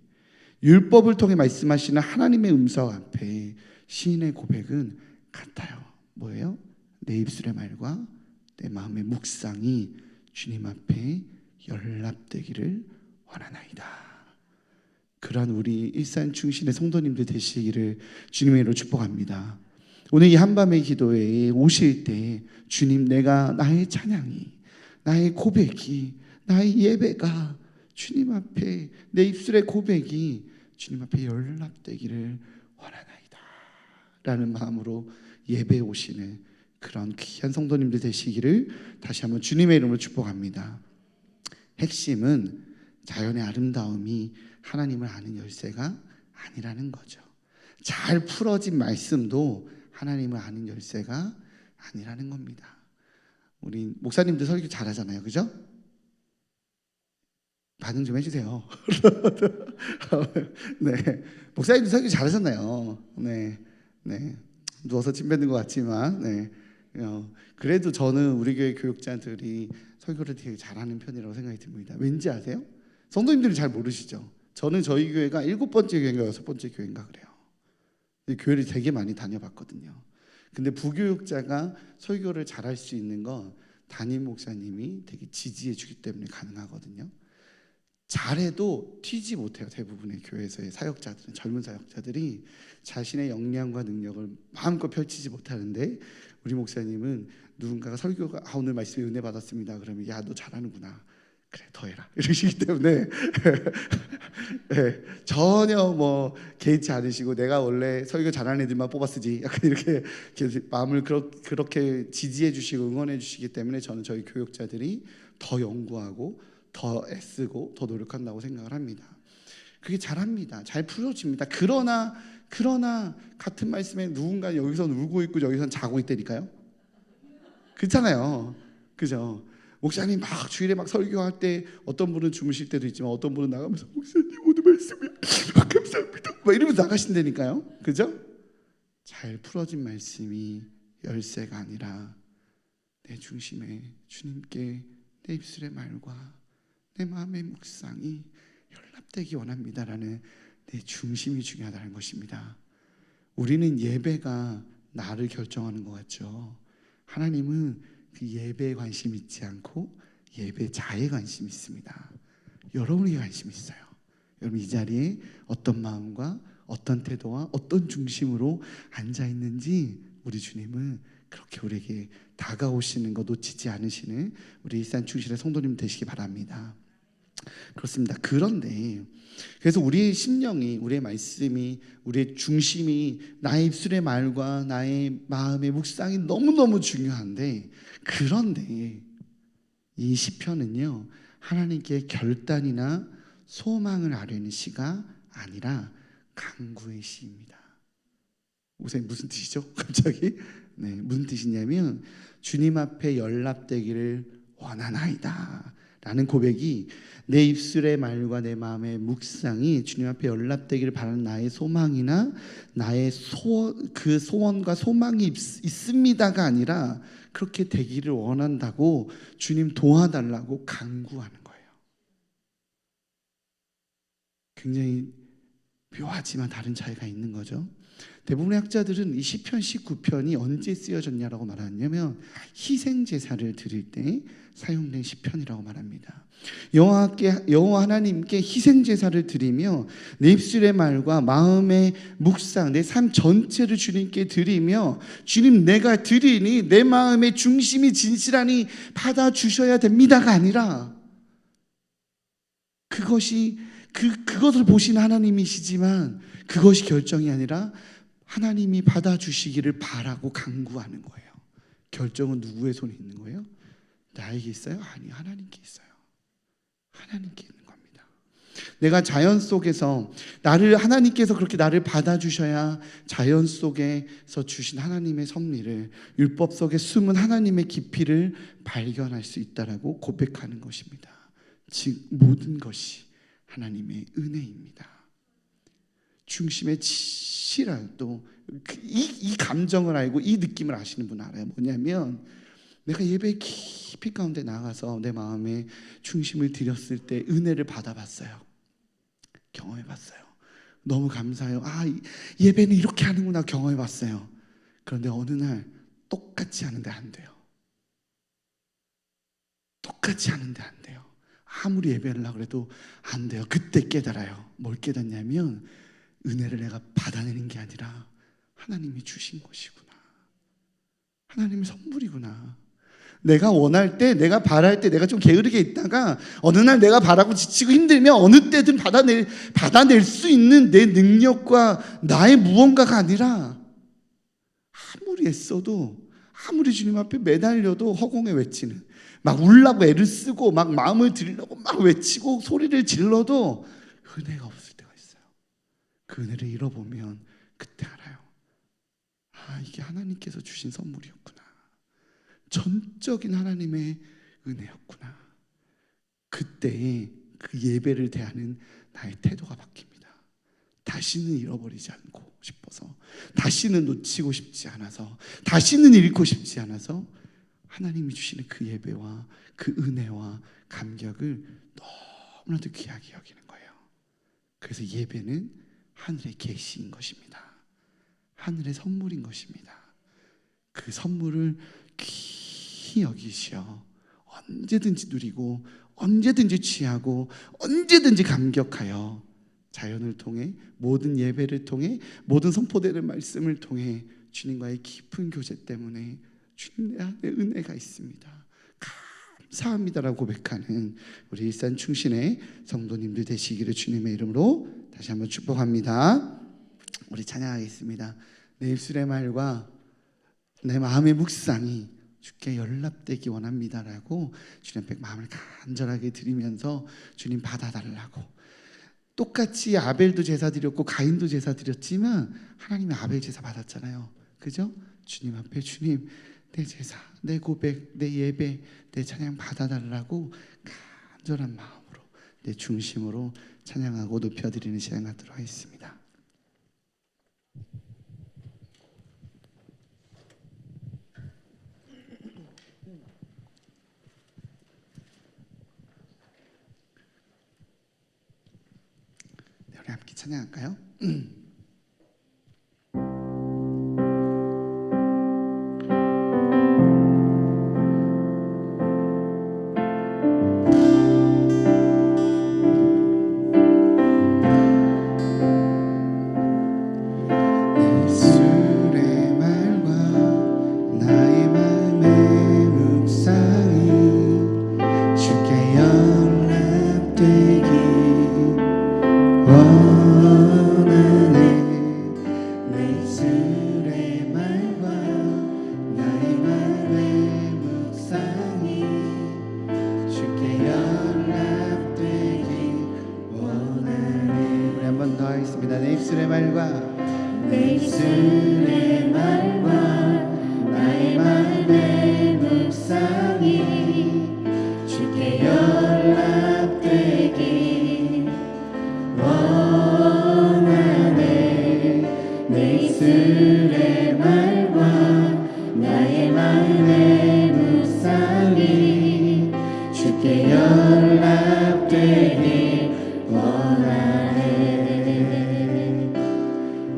율법을 통해 말씀하시는 하나님의 음성 앞에 시인의 고백은 같아요. 뭐예요? 내 입술의 말과 내 마음의 묵상이 주님 앞에 연락되기를 원하나이다. 그러한 우리 일산 충신의 성도님들 되시기를 주님의 이름으로 축복합니다. 오늘 이 한밤의 기도에 오실 때 주님, 내가 나의 찬양이, 나의 고백이, 나의 예배가 주님 앞에, 내 입술의 고백이 주님 앞에 연락되기를 원하나이다 라는 마음으로 예배에 오시는 그런 귀한 성도님들 되시기를 다시 한번 주님의 이름으로 축복합니다. 핵심은 자연의 아름다움이 하나님을 아는 열쇠가 아니라는 거죠. 잘 풀어진 말씀도 하나님을 아는 열쇠가 아니라는 겁니다. 우리 목사님들 설교 잘하잖아요, 그죠? 반응 좀 해주세요. 네, 목사님들 설교 잘하잖아요. 네, 누워서 침 뱉는 것 같지만, 그래도 저는 우리 교회 교육자들이 설교를 되게 잘하는 편이라고 생각이 듭니다. 왠지 아세요? 성도님들이 잘 모르시죠? 저는 저희 교회가 7번째 교회인가 6번째 교회인가 그래요. 교회를 되게 많이 다녀봤거든요. 근데 부교육자가 설교를 잘할 수 있는 건 담임 목사님이 되게 지지해 주기 때문에 가능하거든요. 잘해도 튀지 못해요. 대부분의 교회에서의 사역자들은, 젊은 사역자들이 자신의 역량과 능력을 마음껏 펼치지 못하는데, 우리 목사님은 누군가가 설교가 오늘 말씀에 은혜 받았습니다 그러면 야, 너 잘하는구나, 그래 더 해라 이러시기 때문에 네, 전혀 뭐 개의치 않으시고 내가 원래 설교 잘하는 애들만 뽑았으지 약간 이렇게 마음을 그렇게 지지해 주시고 응원해 주시기 때문에 저는 저희 교육자들이 더 연구하고 더 애쓰고 더 노력한다고 생각을 합니다. 그게 잘합니다. 잘 풀어집니다. 그러나 같은 말씀에 누군가 여기서는 울고 있고 여기서는 자고 있다니까요. 그렇잖아요. 그죠? 목사님 막 주일에 막 설교할 때 어떤 분은 주무실 때도 있지만 어떤 분은 나가면서 목사님 오늘 말씀이 감사합니다 막 이러면서 나가신다니까요. 그죠? 잘 풀어진 말씀이 열쇠가 아니라 내 중심에 주님께 내 입술의 말과 내 마음의 묵상이 연락되기 원합니다라는 내 중심이 중요하다는 것입니다. 우리는 예배가 나를 결정하는 것 같죠. 하나님은 그 예배에 관심 있지 않고 예배자에 관심 있습니다. 여러분에게 관심 있어요. 여러분 이 자리에 어떤 마음과 어떤 태도와 어떤 중심으로 앉아 있는지 우리 주님은 그렇게 우리에게 다가오시는 거 놓치지 않으시는 우리 일산 충실의 성도님 되시기 바랍니다. 그렇습니다. 그런데 그래서 우리의 심령이, 우리의 말씀이, 우리의 중심이, 나의 입술의 말과 나의 마음의 묵상이 너무너무 중요한데, 그런데 이 시편은요, 하나님께 결단이나 소망을 아뢰는 시가 아니라 간구의 시입니다. 우선 무슨 뜻이죠? 갑자기? 네, 무슨 뜻이냐면 주님 앞에 연락되기를 원하나이다 라는 고백이, 내 입술의 말과 내 마음의 묵상이 주님 앞에 연락되기를 바라는 나의 소망이나 나의 그 소원과 소망이 있습니다가 아니라 그렇게 되기를 원한다고 주님 도와달라고 간구하는 거예요. 굉장히 묘하지만 다른 차이가 있는 거죠. 대부분의 학자들은 이 시편 19편이 언제 쓰여졌냐라고 말하냐면 희생 제사를 드릴 때 사용된 시편이라고 말합니다. 여호와 하나님께 희생 제사를 드리며 내 입술의 말과 마음의 묵상, 내 삶 전체를 주님께 드리며 주님 내가 드리니 내 마음의 중심이 진실하니 받아 주셔야 됩니다가 아니라, 그것을 보시는 하나님이시지만 그것이 결정이 아니라 하나님이 받아주시기를 바라고 간구하는 거예요. 결정은 누구의 손에 있는 거예요? 나에게 있어요? 아니, 하나님께 있어요. 하나님께 있는 겁니다. 내가 자연 속에서 하나님께서 그렇게 나를 받아주셔야 자연 속에서 주신 하나님의 섭리를, 율법 속에 숨은 하나님의 깊이를 발견할 수 있다라고 고백하는 것입니다. 즉 모든 것이 하나님의 은혜입니다. 중심의 치랄도 이 감정을 알고 이 느낌을 아시는 분 알아요. 뭐냐면 내가 예배 깊이 가운데 나가서 내 마음의 중심을 드렸을 때 은혜를 받아봤어요. 경험해봤어요. 너무 감사해요. 예배는 이렇게 하는구나 경험해봤어요. 그런데 어느 날 똑같이 하는데 안 돼요. 똑같이 하는데 안 돼요. 아무리 예배를 하려고 해도 안 돼요. 그때 깨달아요. 뭘 깨닫냐면 은혜를 내가 받아내는 게 아니라 하나님이 주신 것이구나. 하나님의 선물이구나. 내가 원할 때, 내가 바랄 때 내가 좀 게으르게 있다가 어느 날 내가 바라고 지치고 힘들면 어느 때든 받아낼 수 있는 내 능력과 나의 무언가가 아니라, 아무리 애써도, 아무리 주님 앞에 매달려도 허공에 외치는, 막 울라고 애를 쓰고 막 마음을 들이려고 막 외치고 소리를 질러도 은혜가 없을 때가 있어요. 그 은혜를 잃어보면 그때 알아요. 이게 하나님께서 주신 선물이었구나. 전적인 하나님의 은혜였구나. 그때의 그 예배를 대하는 나의 태도가 바뀝니다. 다시는 잃어버리지 않고 싶어서, 다시는 놓치고 싶지 않아서, 다시는 잃고 싶지 않아서 하나님이 주시는 그 예배와 그 은혜와 감격을 너무나도 귀하게 여기는 거예요. 그래서 예배는 하늘의 계시인 것입니다. 하늘의 선물인 것입니다. 그 선물을 귀히 여기시어 언제든지 누리고 언제든지 취하고 언제든지 감격하여 자연을 통해, 모든 예배를 통해, 모든 선포되는 말씀을 통해 주님과의 깊은 교제 때문에 주님 내 안에 은혜가 있습니다, 감사합니다라고 고백하는 우리 일산 충신의 성도님들 되시기를 주님의 이름으로 다시 한번 축복합니다. 우리 찬양하겠습니다. 내 입술의 말과 내 마음의 묵상이 주께 연락되기 원합니다라고 주님 앞에 마음을 간절하게 드리면서 주님 받아달라고. 똑같이 아벨도 제사 드렸고 가인도 제사 드렸지만 하나님이 아벨 제사 받았잖아요. 그죠? 주님 앞에 주님 내 제사, 내 고백, 내 예배, 내 찬양 받아달라고 간절한 마음으로, 내 중심으로 찬양하고 높여드리는 시간 갖도록 하겠습니다. 네, 우리 함께 찬양할까요? 입술의 말과 내 입술의 말과 나의 마음의 묵상이 주께 연락되기 원하네. 내 입술의 말과 나의 마음의 묵상이 주께 연락되기 원하네.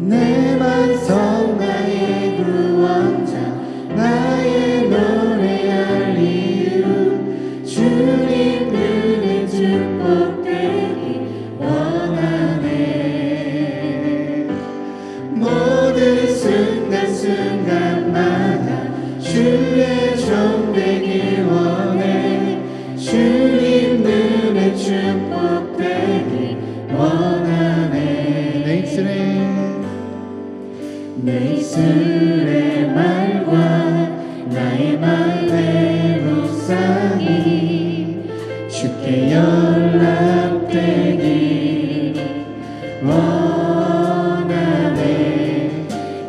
내 반석 나의 구원자 나의 노래할 이유 주님 눈에 축복되기 원하네. 모든 순간순간마다 주의 종 되길 원해. 주님 눈에 축복되기 원하네. 내 입술의 말과 나의 마음의 묵상이 주께 연락되기 원하네.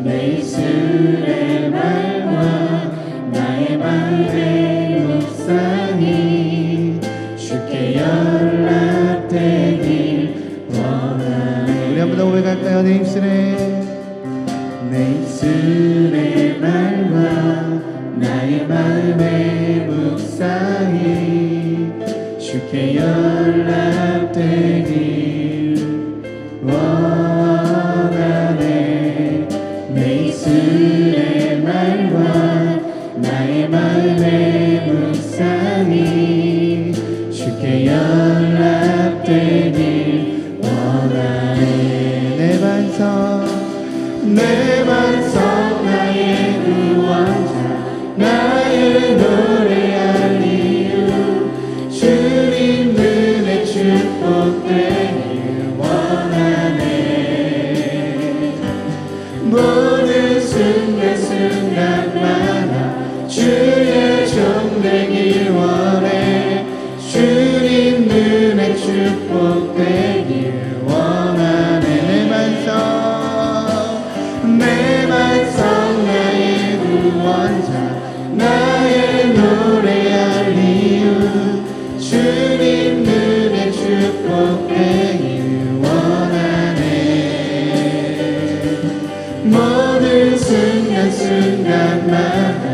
내 입술의 말과 나의 마음의 묵상이 주께 연락되기 원하네. 우리 한번 더 고백할까요? 내 입술에 말과 나의 마음의 묵상이 주께 연락되길 원하네. 내 입술의 말과 나의 마음의 묵상이 주께 연락되길 원하네. 내 반석 나의 구원자 나의 노래할 이유 주님 눈에 축복되길 원하네. 모든 순간순간마다 주의 종 되길 원해. 주님 눈에 축복되길 원하네. 내 반석 나의 구원자 나의 노래할 이유 주님 눈에 축복되길 원하네. 모든 순간순간마다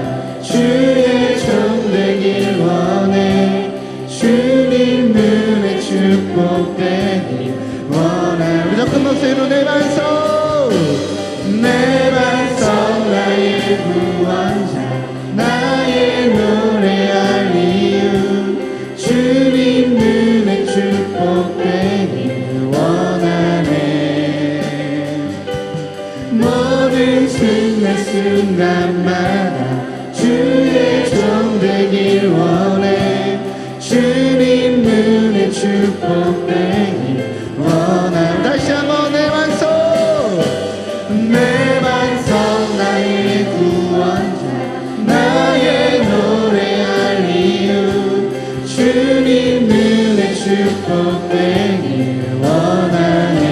주의 종 되길 원해. 주님 눈에 축복되길 원하네. 우리 더 큰 목소리로 내 반석 나의 구원자 나의 노래할 이유 주님 눈에 축복되길 원하네. 모든 순간마다 주의 종 되길 원해. 주님 눈에 축복되길 원하네. 다시 한번 내 반석 나의 구원자 나의 노래할 이유 주님 눈에 축복되길 원하네.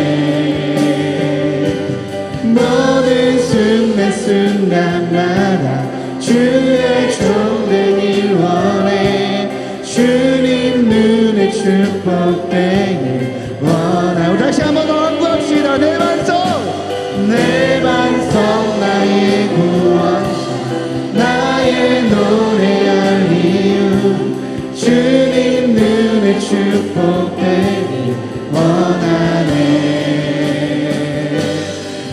모든 순간마다 주의 종 되길 원해. 주님 눈에 축복되길 원하네. 다시 한번 더 안구합시다. 내 반석 나의 구원자 나의 노래할 이유 주님 눈에 축복되길 원하네.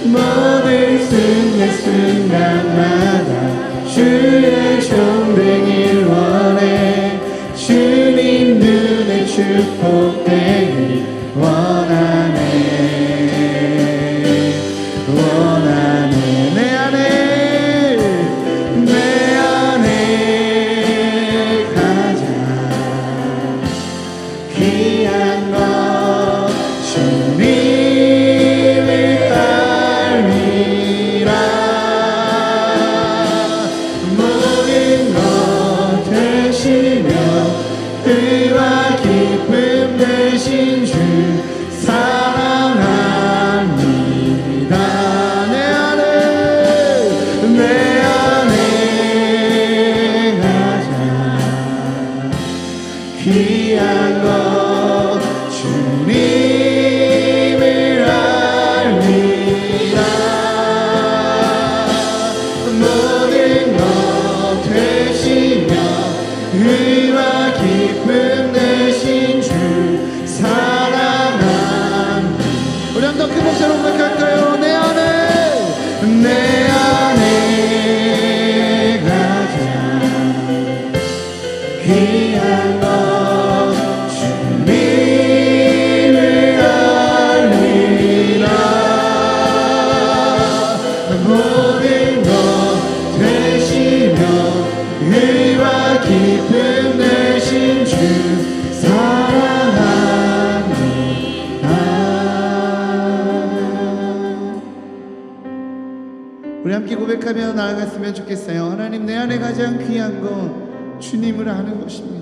모든 순간마다 주의 종 되길 원해. 주님 눈에 축복되길 원하네. 내 안에 가장 귀한 것 주님을 알리라. 모든 것 되시며 의와 기쁨 되신 주 사랑합니다. 귀한 것 주님을 알리라. 모든 것 되시며 의와 기쁨 되신 주 사랑한. 우리 한 더 큰 목소리로 고백할까요? 내 안에 가장 귀한 것 주님을 알리라. 모든 것 되시며 의와 기쁨 되신 주 사랑합니다. 우리 함께 고백하며 나아갔으면 좋겠어요. 하나님, 내 안에 가장 귀한 건 주님을 아는 것입니다.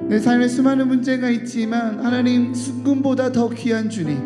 내 삶에 수많은 문제가 있지만 하나님, 순금보다 더 귀한 주님,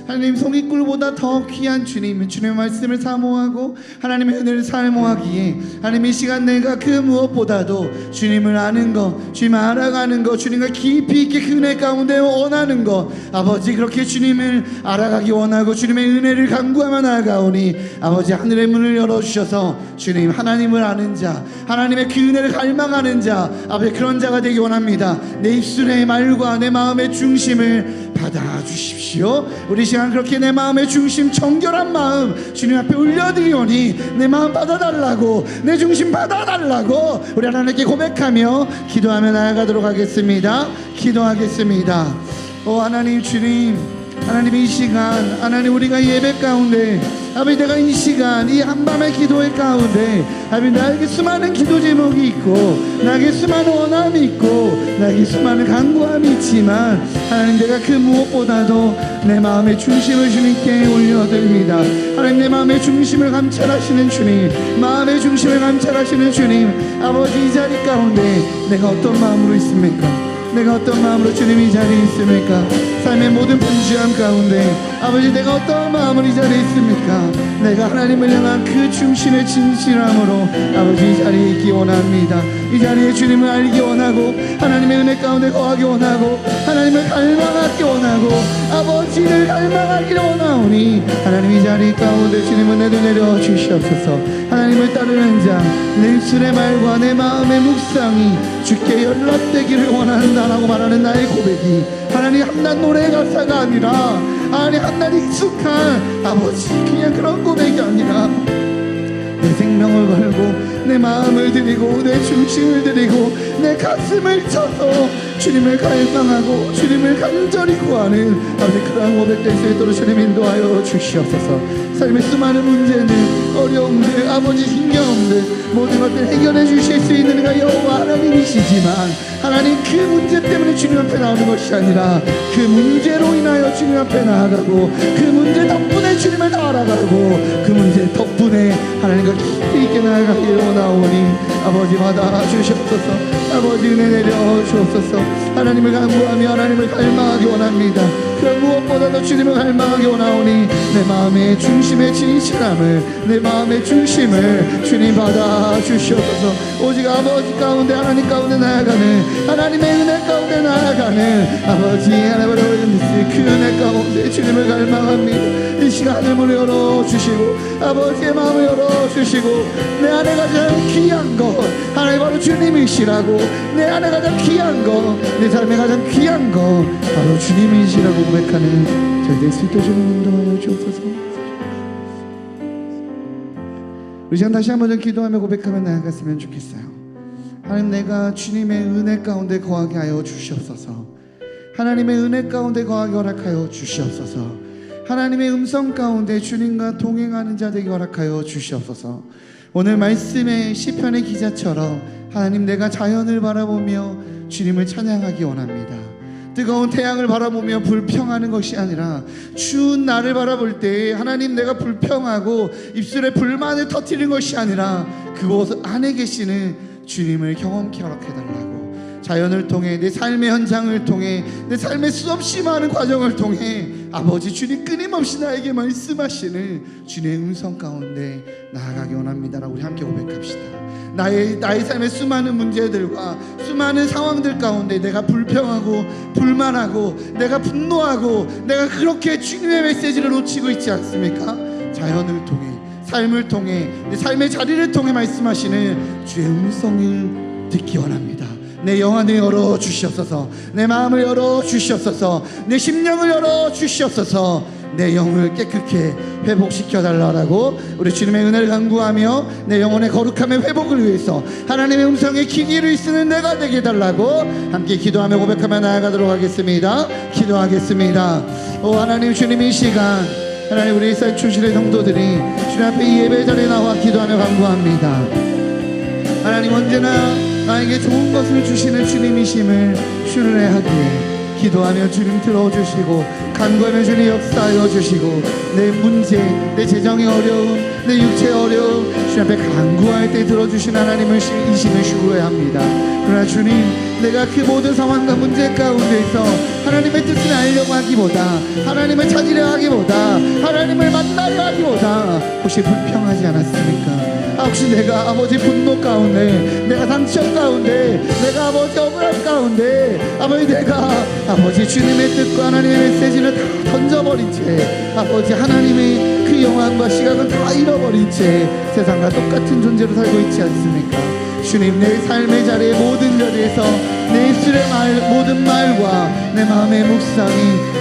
하나님 송이꿀보다 더 귀한 주님, 주님의 말씀을 사모하고 하나님의 은혜를 사모하기에 하나님 이 시간 내가 그 무엇보다도 주님을 아는 것, 주님을 알아가는 것, 주님과 깊이 있게 그 은혜 가운데 원하는 것, 아버지 그렇게 주님을 알아가기 원하고 주님의 은혜를 간구하며 나아가오니 아버지 하늘의 문을 열어주셔서 주님, 하나님을 아는 자, 하나님의 그 은혜를 갈망하는 자, 아버지 그런 자가 되기 원합니다. 내 입술의 말과 내 마음의 중심을 받아주십시오. 우리 시간 그렇게 내 마음의 중심, 정결한 마음 주님 앞에 올려드리오니 내 마음 받아달라고, 내 중심 받아달라고 우리 하나님께 고백하며 기도하며 나아가도록 하겠습니다. 기도하겠습니다. 하나님, 주님, 하나님 이 시간, 하나님 우리가 예배 가운데 아버지 내가 이 시간 이 한밤의 기도의 가운데 아버지 나에게 수많은 기도 제목이 있고 나에게 수많은 원함이 있고 나에게 수많은 간구함이 있지만 하나님, 내가 그 무엇보다도 내 마음의 중심을 주님께 올려드립니다. 하나님, 내 마음의 중심을 감찰하시는 주님, 마음의 중심을 감찰하시는 주님, 아버지 이 자리 가운데 내가 어떤 마음으로 있습니까? 내가 어떤 마음으로 주님 이 자리에 있습니까? 삶의 모든 분주함 가운데 아버지 내가 어떤 마음으로 이 자리에 있습니까? 내가 하나님을 향한 그 중심의 진실함으로 아버지 이 자리에 있기 원합니다. 이 자리에 주님을 알기 원하고 하나님의 은혜 가운데 거하기 원하고 하나님을 갈망하기 원하고 아버지를 갈망하기를 원하오니 하나님 이 자리 가운데 주님 은혜를 내려 주시옵소서. 하나님을 따르는 자, 내 입술의 말과 내 마음의 묵상이 주께 연락되기를 원한다라고 말하는 나의 고백이 하나님 한낱 노래 가사가 아니라 하나님 한낱 익숙한 아버지 그냥 그런 고백이 아니라 내 생명을 걸고 내 마음을 드리고 내 중심을 드리고 내 가슴을 쳐서 주님을 갈망하고 주님을 간절히 구하는 아버지 그러한 고백 될 수 있도록 주님 인도하여 주시옵소서. 삶의 수많은 문제는 어려움들 아버지 힘겨움들 모든 것들 해결해 주실 수 있는 이가 여호와 하나님이시지만 하나님 그 문제 때문에 주님 앞에 나오는 것이 아니라 그 문제로 인하여 주님 앞에 나아가고 그 문제 덕분에 주님을 더 알아가고 그 문제 덕분에 하나님과 깊이 있게 나아가기를 원하오니 아버지 받아주시옵소서. 아버지 은혜 내려 주옵소서. 하나님을 간구하며 하나님을 갈망하기 원합니다. 그 무엇보다도 주님을 갈망하기 원하오니 내 마음의 중심의 진실함을 내 마음의 중심을 주님 받아 주시옵소서. 오직 아버지 가운데 하나님 가운데 나아가는 하나님의 은혜 가운데 나아가는 아버지 하나님을 올려주시 그 은혜 가운데 주님을 갈망합니다. 이 시간 하늘문을 열어주시고 아버지의 마음을 열어주시고 내 안에 가장 귀한 것 하나님 바로 주님이시라고 내 안에 가장 귀한 것 내 삶에 가장 귀한 것 바로 주님이시라고 고백하는 저희 될 수 있도록 주님 인도하여 주옵소서. 우리 시간 다시 한번 좀 기도하며 고백하며 나아갔으면 좋겠어요. 하나님, 내가 주님의 은혜 가운데 거하게 하여 주시옵소서. 하나님의 은혜 가운데 거하게 허락하여 주시옵소서. 하나님의 음성 가운데 주님과 동행하는 자 되게 허락하여 주시옵소서. 오늘 말씀의 시편의 기자처럼 하나님, 내가 자연을 바라보며 주님을 찬양하기 원합니다. 뜨거운 태양을 바라보며 불평하는 것이 아니라 추운 나를 바라볼 때 하나님, 내가 불평하고 입술에 불만을 터뜨리는 것이 아니라 그곳 안에 계시는 주님을 경험케 허락해달라고 자연을 통해 내 삶의 현장을 통해 내 삶의 수없이 많은 과정을 통해 아버지 주님 끊임없이 나에게 말씀하시는 주님의 음성 가운데 나아가기 원합니다라고 우리 함께 고백합시다. 나의 삶의 수많은 문제들과 수많은 상황들 가운데 내가 불평하고 불만하고 내가 분노하고 내가 그렇게 주님의 메시지를 놓치고 있지 않습니까? 자연을 통해 삶을 통해 내 삶의 자리를 통해 말씀하시는 주의 음성을 듣기 원합니다. 내 영안을 열어 주시옵소서. 내 마음을 열어 주시옵소서. 내 심령을 열어 주시옵소서. 내 영을 깨끗게 회복시켜 달라고 우리 주님의 은혜를 간구하며 내 영혼의 거룩함의 회복을 위해서 하나님의 음성에 귀를 쓰는 내가 되게 달라고 함께 기도하며 고백하며 나아가도록 하겠습니다. 기도하겠습니다. 오 하나님, 주님 이 시간 하나님 우리 일산 출신의 성도들이 주님 앞에 이 예배 자리에 나와 기도하며 간구합니다. 하나님, 언제나 나에게 좋은 것을 주시는 주님이심을 신뢰하기에 기도하며 주님 들어주시고 간구하며 주님 역사하여 주시고 내 문제, 내 재정의 어려움, 내 육체의 어려움 주님 앞에 간구할 때 들어주신 하나님을 이심을 신뢰합니다. 그러나 주님, 내가 그 모든 상황과 문제 가운데서 하나님의 뜻을 알려고 하기보다 하나님을 찾으려 하기보다 하나님을 만나려 하기보다 혹시 불평하지 않았습니까? 혹시 내가 아버지 분노 가운데, 내가 상처 가운데, 내가 아버지 억울함 가운데, 아버지 내가 아버지 주님의 뜻과 하나님의 메시지를 다 던져버린 채 아버지 하나님의 그 영광과 시각을 다 잃어버린 채 세상과 똑같은 존재로 살고 있지 않습니까? 주님, 내 삶의 자리에 모든 자리에서 내 입술의 모든 말과 내 마음의 묵상이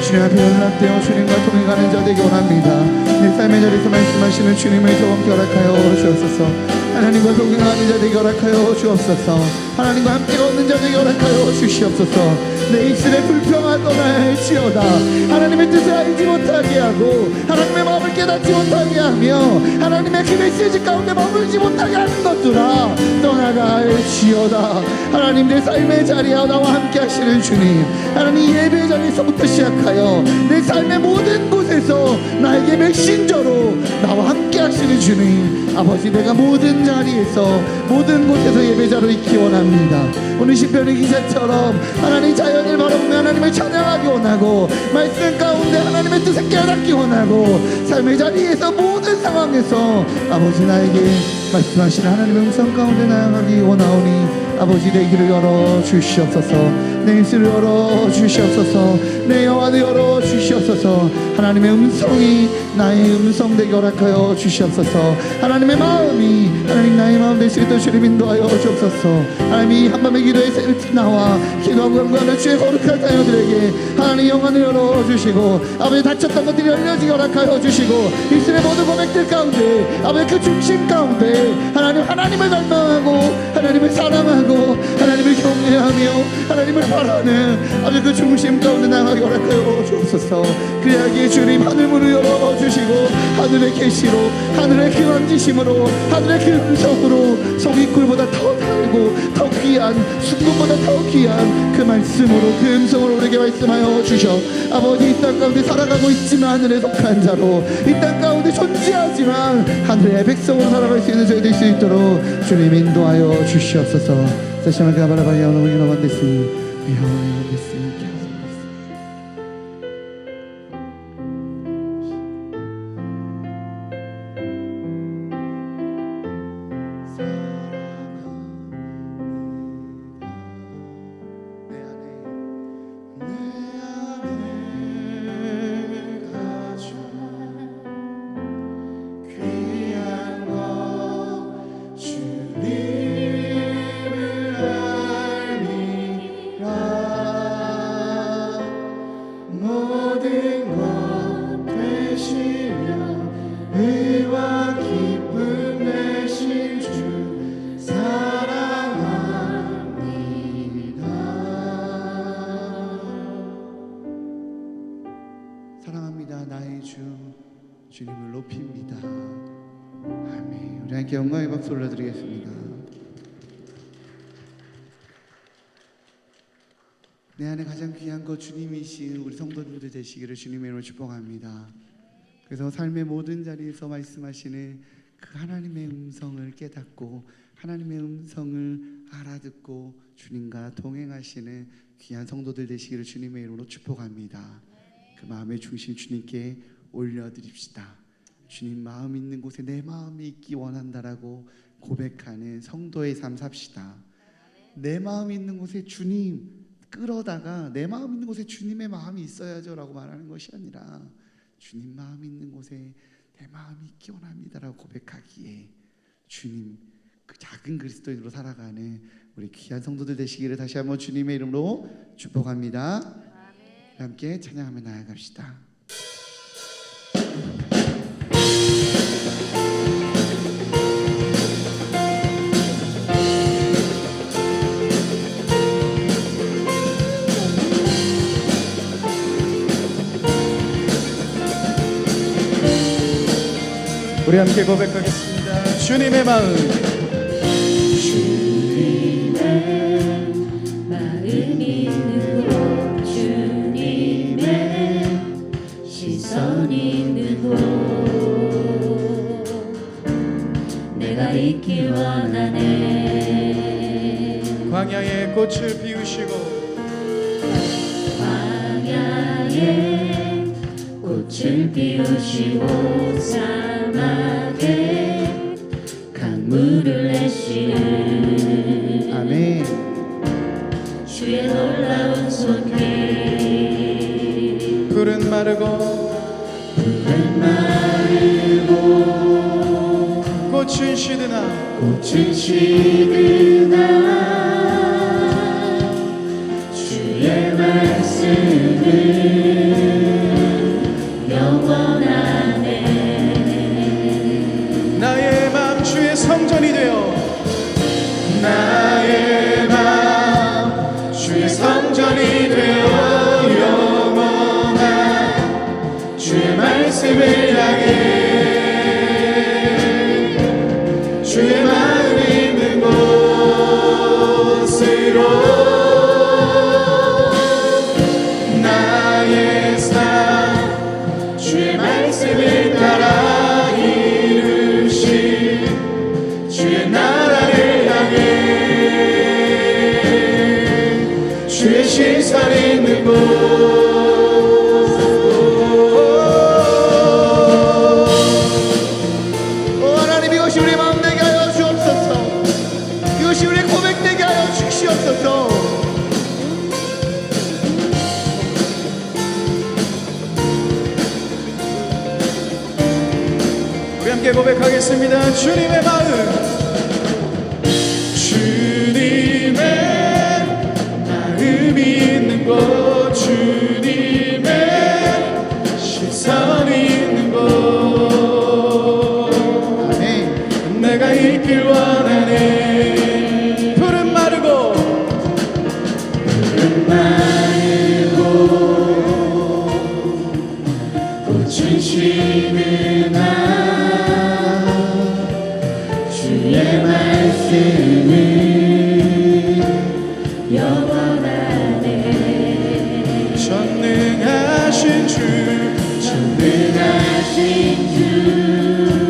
주님 앞에 연락되어 주님과 동행하는 자 되기 원합니다. 내 삶의 자리에서 말씀하시는 주님을 조금께 허락하여 주옵소서. 하나님과 동행하는 자 되기 허락하여 주옵소서. 하나님과 함께 걷는 자 되기 허락하여 주시옵소서. 내 입술에 불평을 떠날지어다. 하나님의 뜻을 알지 못하게 하고 하나님의 마음을 깨닫지 못하게 하며 하나님의 그 메시지 가운데 머물지 못하게 하는 것들아 떠나갈지어다. 하나님, 내 삶의 자리에 나와 함께 하시는 주님, 하나님 예배 자리에서부터 시작하여 내 삶의 모든 곳에서 나에게 메신저로 나와 함께 하시는 주님, 아버지 내가 모든 자리에서 모든 곳에서 예배자로 있기 원합니다. 오늘 시편의 기자처럼 하나님 자연을 바라보며 하나님을 찬양하기 원하고 말씀 가운데 하나님의 뜻을 깨닫기 원하고 삶의 자리에서 모든 상황에서 아버지 나에게 말씀하시는 하나님의 음성 가운데 나아가기 원하오니 아버지 내 길을 열어 주시옵소서. 내 입술을 열어 주시옵소서. 내 영안을 열어 주시옵소서. 하나님의 음성이 나의 음성 되게 허락하여 주시옵소서. 하나님의 마음이 하나님 나의 마음 되시겠도록 주님 인도하여 주옵소서. 하나님이 한밤의 기도에서 일찍 나와 기도하고 간구하는 주의 거룩한 자녀들에게 하나님 영안을 열어 주시고 아버지 다쳤던 것들이 열려지게 허락하여 주시고 입술의 모든 고백들 가운데 아버지 그 중심 가운데 하나님을 갈망하고 하나님을 사랑하고 하나님을 경외하며 하나님을 바라는 아버지 그 중심 가운데 나가게 허락하여 주옵소서. 그래야기에 주님 하늘문을 열어주시고 하늘의 계시로 하늘의 그 만지심으로 하늘의 그 음성으로 송이꿀보다 더 달고 더 귀한 순금보다 더 귀한 그 말씀으로 그 음성으로 우리에게 말씀하여 주셔. 아버지 이 땅 가운데 살아가고 있지만 하늘에 속한 자로 이 땅 가운데 존재하지만 하늘의 백성으로 살아갈 수 있는 저희 될 수 있도록 주님 인도하여 주시옵소서. 다시 한번 가바라바야 너무 기도만 됐으니 위험한 됐으니 주님을 높입니다. 아멘. 우리 함께 영광의 박수 올려드리겠습니다. 내 안에 가장 귀한 것 주님이신 우리 성도님들 되시기를 주님의 이름으로 축복합니다. 그래서 삶의 모든 자리에서 말씀하시는 그 하나님의 음성을 깨닫고 하나님의 음성을 알아듣고 주님과 동행하시는 귀한 성도들 되시기를 주님의 이름으로 축복합니다. 그 마음의 중심 주님께 올려드립시다. 주님 마음 있는 곳에 내 마음이 있기 원한다라고 고백하는 성도의 삶 삽시다. 내 마음 있는 곳에 주님 끌어다가 내 마음 있는 곳에 주님의 마음이 있어야죠 라고 말하는 것이 아니라 주님 마음 있는 곳에 내 마음이 있기 원합니다라고 고백하기에 주님 그 작은 그리스도인으로 살아가는 우리 귀한 성도들 되시기를 다시 한번 주님의 이름으로 축복합니다. 함께 찬양하며 나아갑시다. 우리 함께 고백하겠습니다. 주님의 마음, 주님의 마음이 있는 곳, 주님의 시선이 있는 곳, 내가 있기 원하네. 광야에 꽃을 피우시고 광야에 꽃을 피우시고 사막에 강물을 내시는 아멘. 주의 놀라운 손길. 푸른 마르고 푸른 마르고 꽃은 시드나 꽃은 시드나 주의 말씀은 영원하네. 나의 마음 주의 성전이 되어 나의 마음 주의 성전이 되어 영원한 주의 말씀을 향해 주의 마음이 있는 곳으로 나의 삶 주의 말씀을 따라 이루신 주의 나라를 향해 주의 시선 있는 곳. 오 하나님 이것이 우리의 마음 되게 하여 주옵소서. 이것이 우리의 고백 되게 하여 주시옵소서. 우리 함께 고백하겠습니다. 주님의 마음, 주님의 마음이 있는 곳, 주님의 시선이 있는 곳, 아멘. 내가 있길 원하네. 푸른 마르고 푸른 마르고 꽃은 시드나 주의 말씀은 영원하네. 전능하신 주, 전능하신 주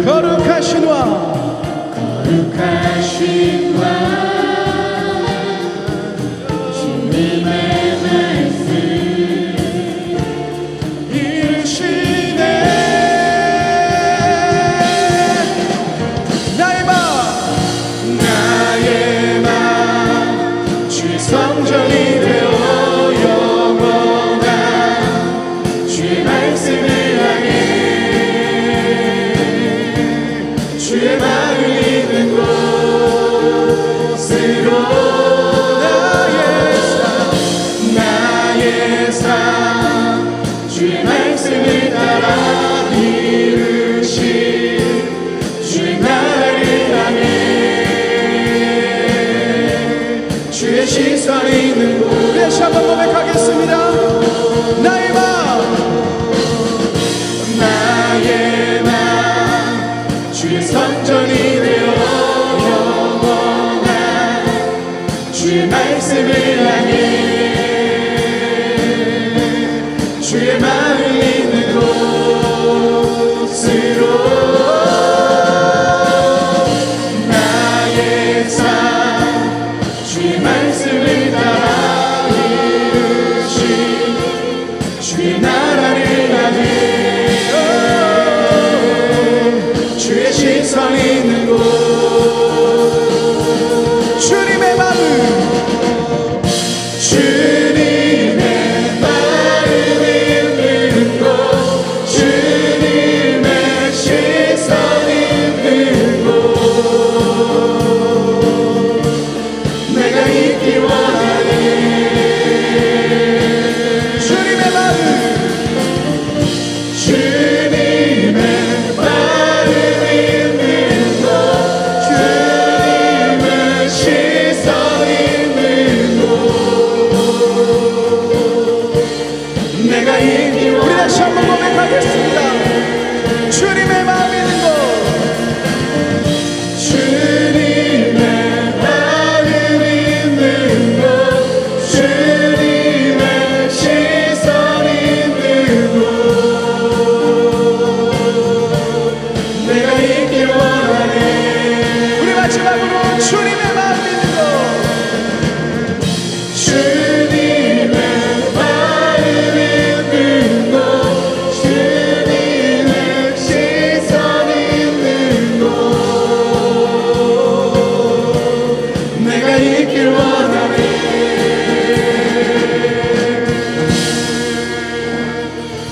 거룩하신 왕, 거룩하신 왕 주님의 말씀 이르시네. 나의 마음 주의 성전이 되어 영원한 주의 말씀을 향해 주의 마음이 있는 곳으로 나의 삶 주의 말씀을 따라 이루신 주의 나라를 향해 주의 시선이 있는 곳. 다시 한번 고백하겠습니다. 나의 마음 주의 성전이 되어 영원한 주의 말씀을 향해 주의 마음이 있는 곳으로 나의 삶 다시 한번 고백하겠습니다. 주님의 마음 있는 곳, 주님의 마음 있는 곳, 주님의 시선 있는 곳, 내가 있길 원하네. 우리 마지막으로 주님의 마음 있는 곳, 주님의 마음 있는 곳, 주님의 시선 있는 곳, 내가 있길 원하네.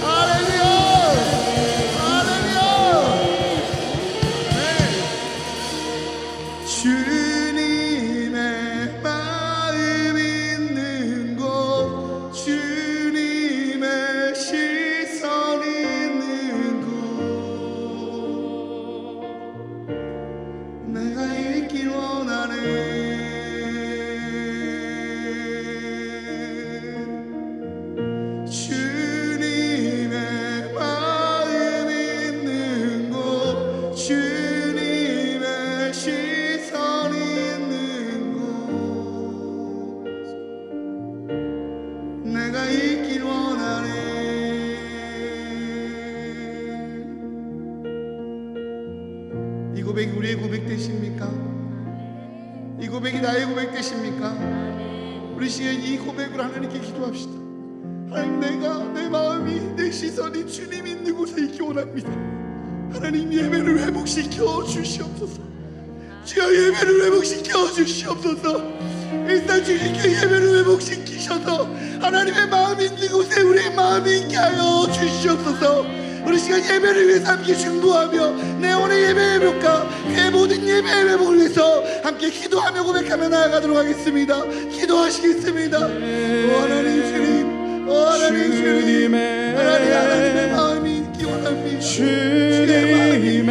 할렐루야! 할렐루야! 주님의 마음 있는 곳, 주님의 시선 있는 곳, 내가 있길 원하네. 주님의 마음 있는 곳, 주님의 시선 있는 곳, 내가 있길 원하네. 이 고백이 우리의 고백 되십니까? 이 고백이 나의 고백 되십니까? 우리 시간 이 고백으로 하나님께 기도합시다. 하나님, 내가 내 마음이 내 시선이 주님 있는 곳에 있기 원합니다. 하나님, 예배를 회복시켜 주시옵소서. 주여, 예배를 회복시켜 주시옵소서. 일단 주님께 예배를 회복시키셔서 하나님의 마음 있는 곳에 우리의 마음이 있게 하여 주시옵소서. 우리 시간 예배를 위해서 함께 중보하며 내 오늘 예배 회복과 그 모든 예배 회복을 위해서 함께 기도하며 고백하며 나아가도록 하겠습니다. 기도하시겠습니다. 하나님 주님, 하나님 주님, 하나님의 마음이 있기 원합니다. 주님의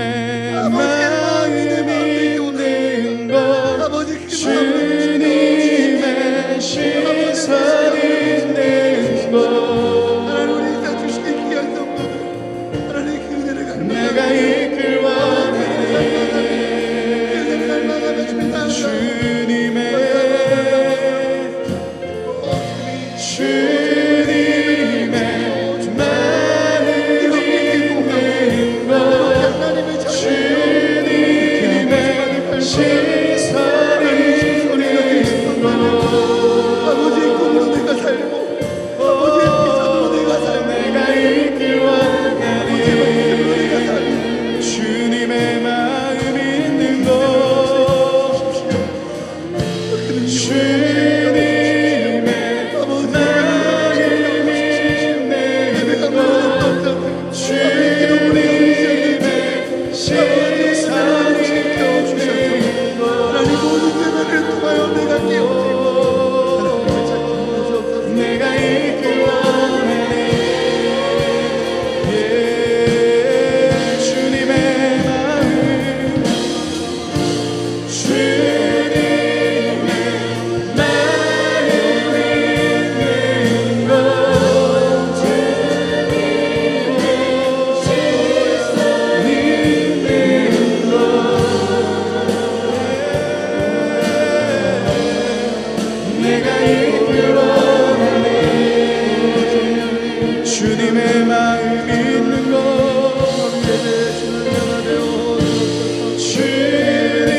마음 있는 곳, 아버지, 그 주님의 시선 있는 곳, 하나님, 우리 인사 주시는 귀한 성도들, 하나님 그 은혜를 내가 이끌 원하네. 주님의 마음 있는 곳, 주님의 시선 있는 곳, 아버지의 꿈으로 내가 살고 아버지의 비전으로 내가 살고 내가 이끌 원하네. 내가 살고 주님의 마음 있는 곳, 주님의 마음 있는 곳, 주님의 시선 있는 곳, 하나님, 모든 예배를 통하여 내가 깨어지고 하나님을 찾기 주옵소서. 내가 이끌 원하네. 예, 주님의 마음, 주님의 마음 있는 곳, 내가 이끌 원하네. 주님의 마음 있는 곳, 주님의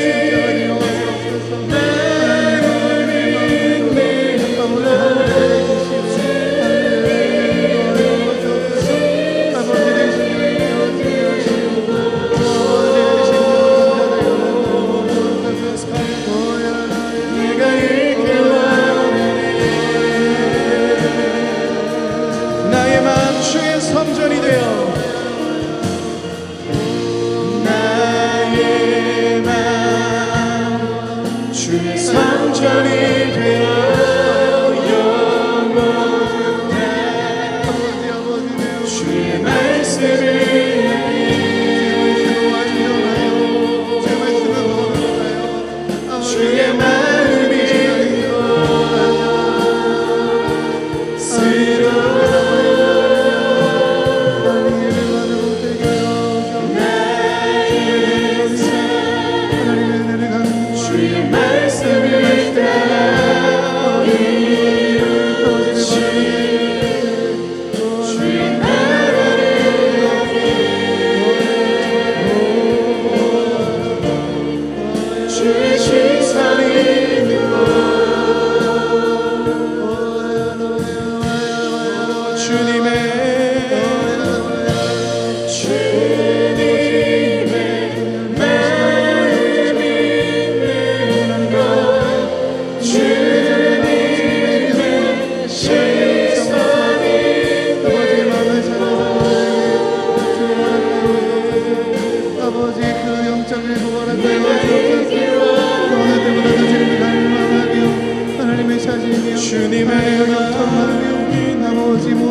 마음 있는 내가 이끌 원하네. 나의 마음 주의 성전이 되어, 나의 마음 주의 성전이 되어 영원히 주의 말씀을 주의 마음이 스러워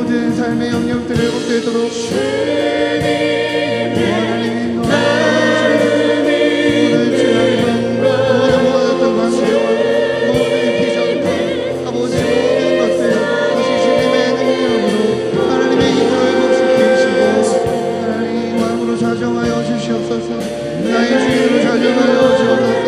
모든 삶의 영역들을 회복되도록 하나님 모든 죄악과 모든 관계와 모든 비전과 아버지 모든 것들 다시 주님의 능력으로 하나님의 힘으로 회복시키시고 하나님 왕으로 자정하여 주시옵소서. 나의 주인으로 자정하여 주옵소서.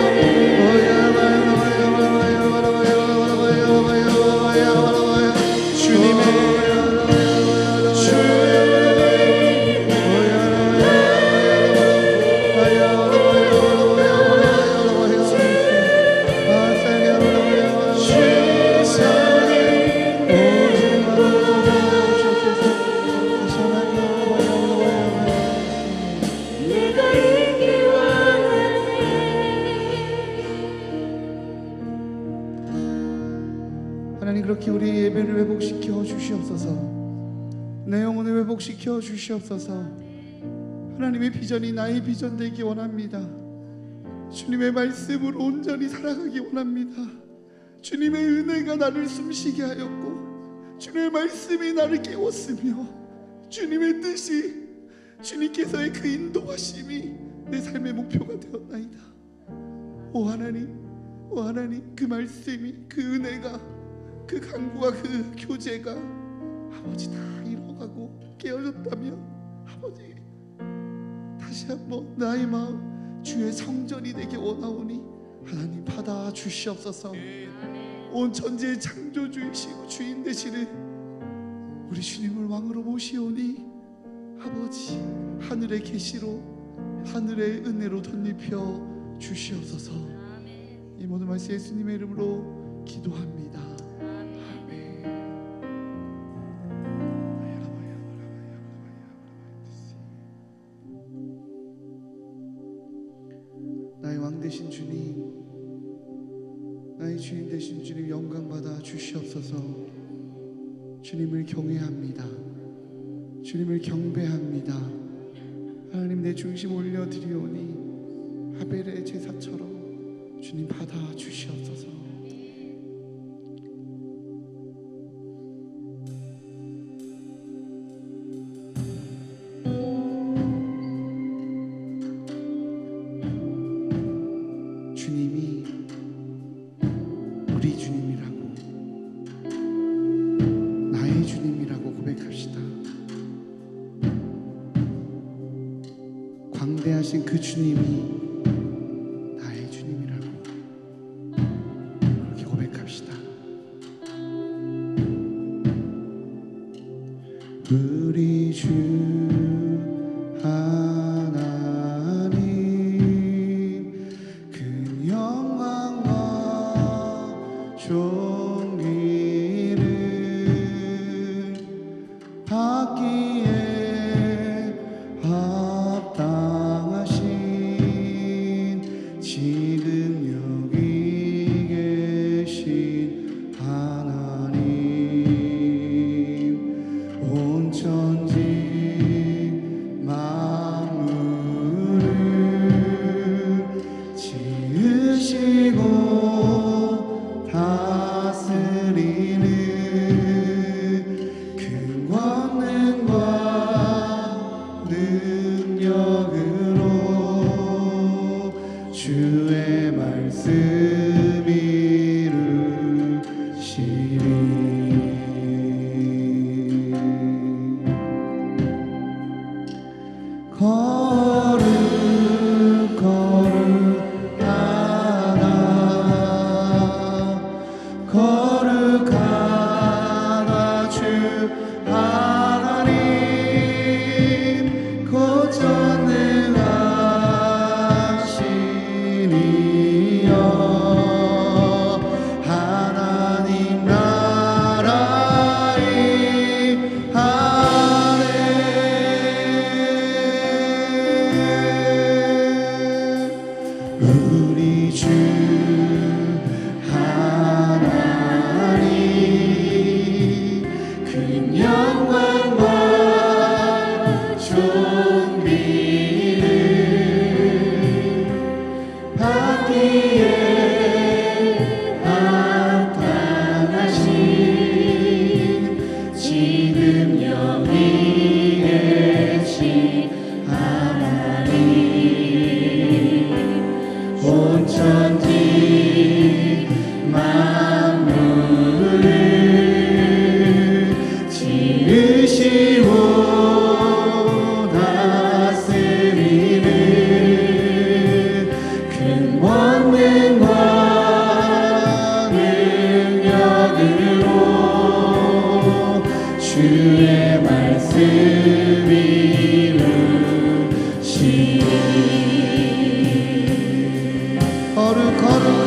내가 있기 원하네. 하나님 그렇게 우리 예배를 회복시켜 주시옵소서. 내 영혼을 회복시켜 주시옵소서. 하나님의 비전이 나의 비전 되기 원합니다. 주님의 말씀으로 온전히 살아가기 원합니다. 주님의 은혜가 나를 숨쉬게 하였고 주님의 말씀이 나를 깨웠으며 주님의 뜻이 주님께서의 그 인도하심이 내 삶의 목표가 되었나이다. 오 하나님, 오 하나님, 그 말씀이, 그 은혜가, 그 강구와 그 교제가 아버지 다 이뤄가고 깨어졌다면 아버지 다시 한번 나의 마음 주의 성전이 되기 원하오니 하나님 받아 주시옵소서. 온 천지의 창조주이시고 주인 되시는 우리 주님을 왕으로 모시오니 아버지 하늘의 계시로 하늘의 은혜로 덧입혀 주시옵소서. 이 모든 말씀 예수님의 이름으로 기도합니다. 아멘. 나의 왕 되신 주님, 나의 주인 되신 주님 영광 받아 주시옵소서. 주님을 경외합니다. 주님을 경배합니다. 하나님 내 중심 올려드리오니 하벨의 제사처럼 주님 받아 주시옵소서. 주님이 우리 주님이라고, 나의 주님이라고 고백합시다. 광대하신 그 주님이 나의 주님이라고 그렇게 고백합시다. 우리 주 하나님 그 영광과 존귀를 받기에 합당하신 지금 여기 계신 하나님, 온 천지 만물을 지으시고 다스리는 그 권능과 능력으로 주의 말씀 이루시리. 거룩 거룩하다 거룩하다 주 하나님 곧 전능하신 이여 하나님 나라의 우리 주 하나님 그 영광과 존귀를 받기에 합당하신 지금 주의 말씀이 이루시니 거룩하다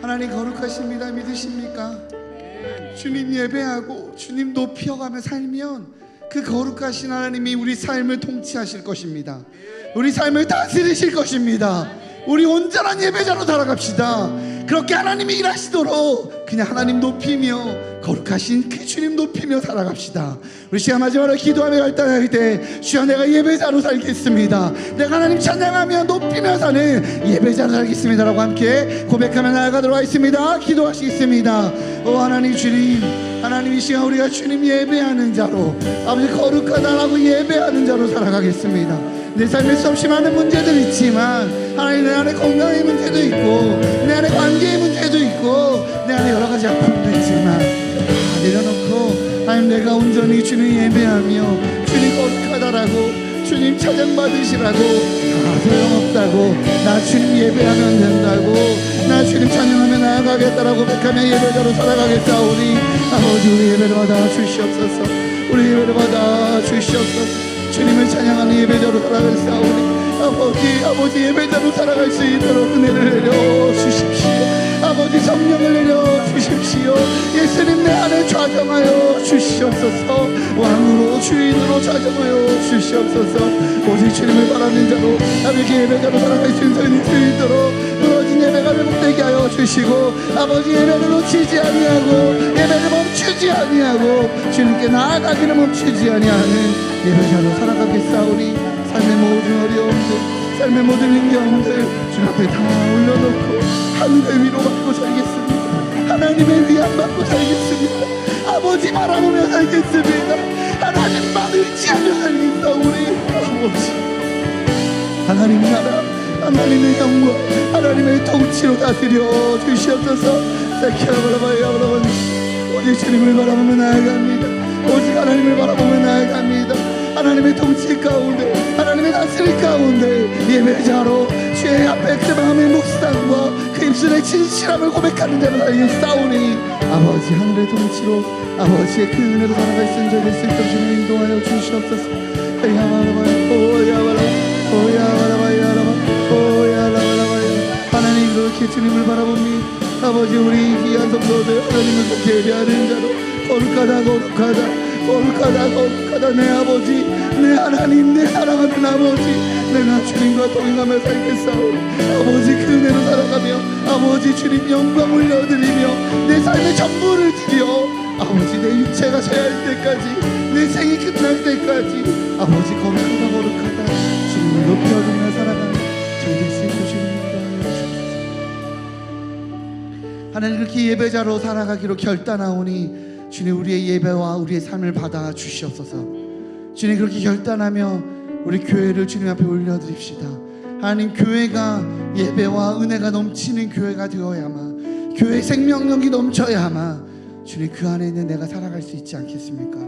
하나님 거룩하십니다. 믿으십니까? 주님 예배하고 주님 높여가며 살면 그 거룩하신 하나님이 우리 삶을 통치하실 것입니다. 우리 삶을 다스리실 것입니다. 우리 온전한 예배자로 살아갑시다. 그렇게 하나님이 일하시도록 그냥 하나님 높이며 거룩하신 그 주님 높이며 살아갑시다. 우리 시간 마지막으로 기도하며 갈등할 때 주여 내가 예배자로 살겠습니다. 내가 하나님 찬양하며 높이며 사는 예배자로 살겠습니다 라고 함께 고백하며 나아가도록 하겠습니다. 기도하시겠습니다. 오 하나님 주님, 하나님 이 시간 우리가 주님 예배하는 자로 아버지 거룩하다라고 예배하는 자로 살아가겠습니다. 내 삶에 수없이 많은 문제들이 있지만 하나님 내 안에 건강의 문제도 있고 내 안에 관계의 문제도 있고 내 안에 여러 가지 아픔도 있지만 다 내려놓고 하나님 내가 온전히 주님 예배하며 주님 거룩하다라고 주님 찬양받으시라고 다 소용없다고 나 주님 예배하면 된다고 나 주님 찬양하며 나아가겠다라고 고백하며 예배자로 살아가겠사오니 아버지 우리 예배를 받아 주시옵소서 우리 예배를 받아 주시옵소서 주님을 찬양하는 예배자로 살아가겠사오니 아버지 예배자로 살아갈 수 있도록 은혜를 내려 주십시오 아버지 성령을 내려 주십시오 예수님 내 안에 좌정하여 주시옵소서 왕으로 주인으로 좌정하여 주시옵소서 오직 주님을 바라는 자로 아버지 예배자로 살아갈 수 있는 수 있도록 무너진 예배가 회복되게 하여 주시고 아버지 예배를 놓치지 아니하고 예배를 멈추지 아니하고 주님께 나아가기를 멈추지 아니하는 예배자로 살아가겠사오니 삶의 모든 어려움들 삶의 모든 힘겨움들 주님 앞에 다 올려놓고 하늘의 위로 받고 살겠습니다 하나님의 위안 받고 살겠습니다 아버지 바라보며 살겠습니다 하나님만 의지하며 살겠사오니 아버지 하나님 나라 하나님의 영광 하나님의 통치로 다스려 주시옵소서 오직 주님을 바라보며 나아갑니다 오직 하나님을 바라보며 나아갑니다 하나님의 통치 가운데 하나님의 다스림 가운데 예배자로 주의 앞에 그 마음의 묵상과 그 입술의 진실함을 고백하는 자로 살겠사오니 아버지 하늘의 통치로 아버지의 그 은혜로 살아갈 수 있는 자들 수 있도록 주님 인도하여 주시옵소서 하나님 그렇게 주님을 바라보니 아버지 우리 귀한 성도들 하나님을 그렇게 예배하는 자로 거룩하다 내 아버지 내 하나님 내 사랑하는 아버지 내가 주님과 동행하며 살겠사오니 아버지 그 은혜로 살아가며 아버지 주님 영광 올려드리며 내 삶의 전부를 드려 아버지 내 육체가 제할 때까지 내 생이 끝날 때까지 아버지 거룩하다 주님을 높여주며 살아가는 저희들 수 있고 주님 인도하여 주옵소서 하나님 그렇게 예배자로 살아가기로 결단하오니 주님 우리의 예배와 우리의 삶을 받아 주시옵소서 주님 그렇게 결단하며 우리 교회를 주님 앞에 올려드립시다 하나님 교회가 예배와 은혜가 넘치는 교회가 되어야만 교회 생명력이 넘쳐야만 주님 그 안에 있는 내가 살아갈 수 있지 않겠습니까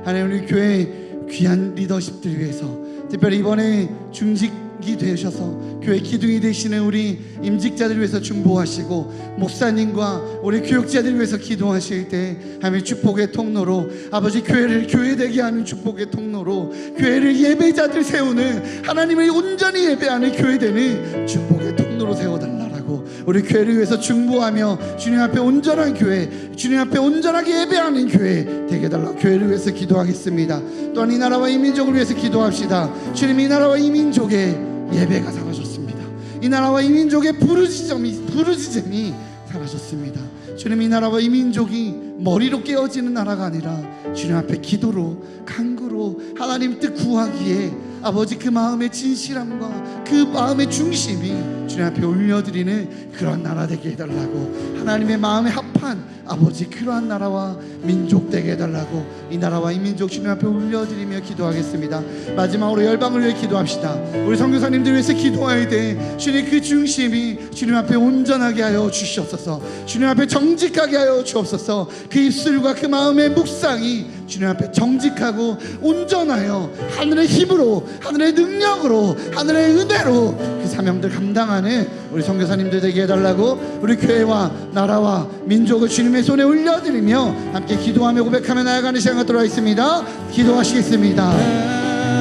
하나님 우리 교회 귀한 리더십들 위해서 특별히 이번에 중직이 되셔서 교회 기둥이 되시는 우리 임직자들 위해서 중보하시고 목사님과 우리 교육자들 위해서 기도하실 때 하나님 축복의 통로로 아버지 교회를 교회되게 하는 축복의 통로로 교회를 예배자들 세우는 하나님을 온전히 예배하는 교회되는 축복의 통로로 세워달라고 우리 교회를 위해서 중보하며 주님 앞에 온전한 교회 주님 앞에 온전하게 예배하는 교회 되게 해달라고 교회를 위해서 기도하겠습니다 또한 이 나라와 이 민족을 위해서 기도합시다 주님 이 나라와 이 민족의 예배가 사라졌습니다 이 나라와 이 민족의 부르짖음이 사라졌습니다 주님 이 나라와 이 민족이 머리로 깨어지는 나라가 아니라 주님 앞에 기도로 간구로 하나님 뜻 구하기에 아버지 그 마음의 진실함과 그 마음의 중심이 주님 앞에 올려드리는 그런 나라 되게 해달라고 하나님의 마음에 합한 아버지 그러한 나라와 민족 되게 해달라고 이 나라와 이 민족 주님 앞에 올려드리며 기도하겠습니다 마지막으로 열방을 위해 기도합시다 우리 선교사님들 위해서 기도할 때 주님 그 중심이 주님 앞에 온전하게 하여 주시옵소서 주님 앞에 정직하게 하여 주옵소서 그 입술과 그 마음의 묵상이 주님 앞에 정직하고 온전하여 하늘의 힘으로 하늘의 능력으로 하늘의 은혜로 그 사명들 감당하는 우리 선교사님들 되게 해달라고 우리 교회와 나라와 민족을 주님의 손에 올려드리며 함께 기도하며 고백하며 나아가는 시간 갖도록 하겠습니다 기도하시겠습니다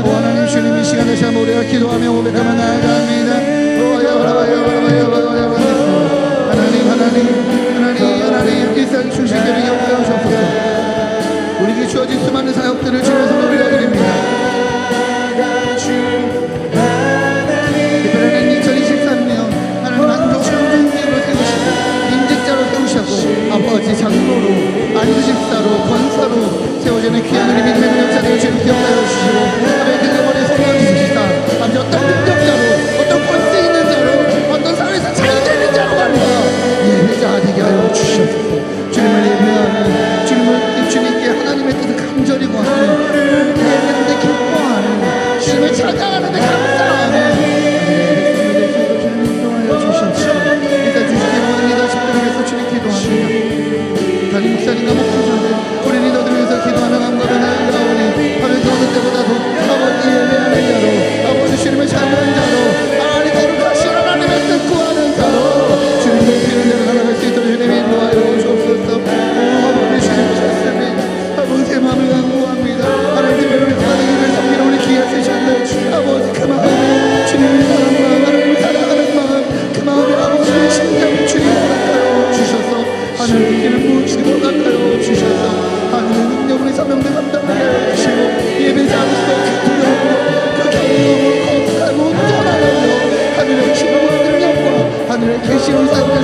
오 하나님 주님 이 시간 다시 한번 우리가 기도하며 고백하며 나아갑니다 하나님 일상 충실들을 역사하여 주옵소서 우리에게 주어진 수많은 사역들을 주님의 손에 올려드립니다 특별히 2023년 하나님 만족스러운 교회로 세우시고 임직자로 세우시고 아버지 장로로 안수집사로 권사로 세워지는 귀한 우리 믿음의 역사들을 주님 기억하여 주시고 아버지 그 머리에 성령 주시다 아버지 어떤 능력자로 어떤 권세 있는 자로 어떤 사회에서 잘 되는 자로가 아니라 예배자 되게 하여 주시옵소서 주님을 예배하는 주님께 하나님의 뜻을 간절히 구하는 예배하는데 기뻐하는 주님을 찬양하는데 감사하는 주님 인도하여 주시옵소서 일단 주시기 모든 리더십들을 위해서 주님 기도합니다 담임 목사님과 목사님들 우리 리더들 위해서 기도하며 감사하며 나아가오니 하면서 어느 때보다도 아버지 예배하는 자로 계시옵소서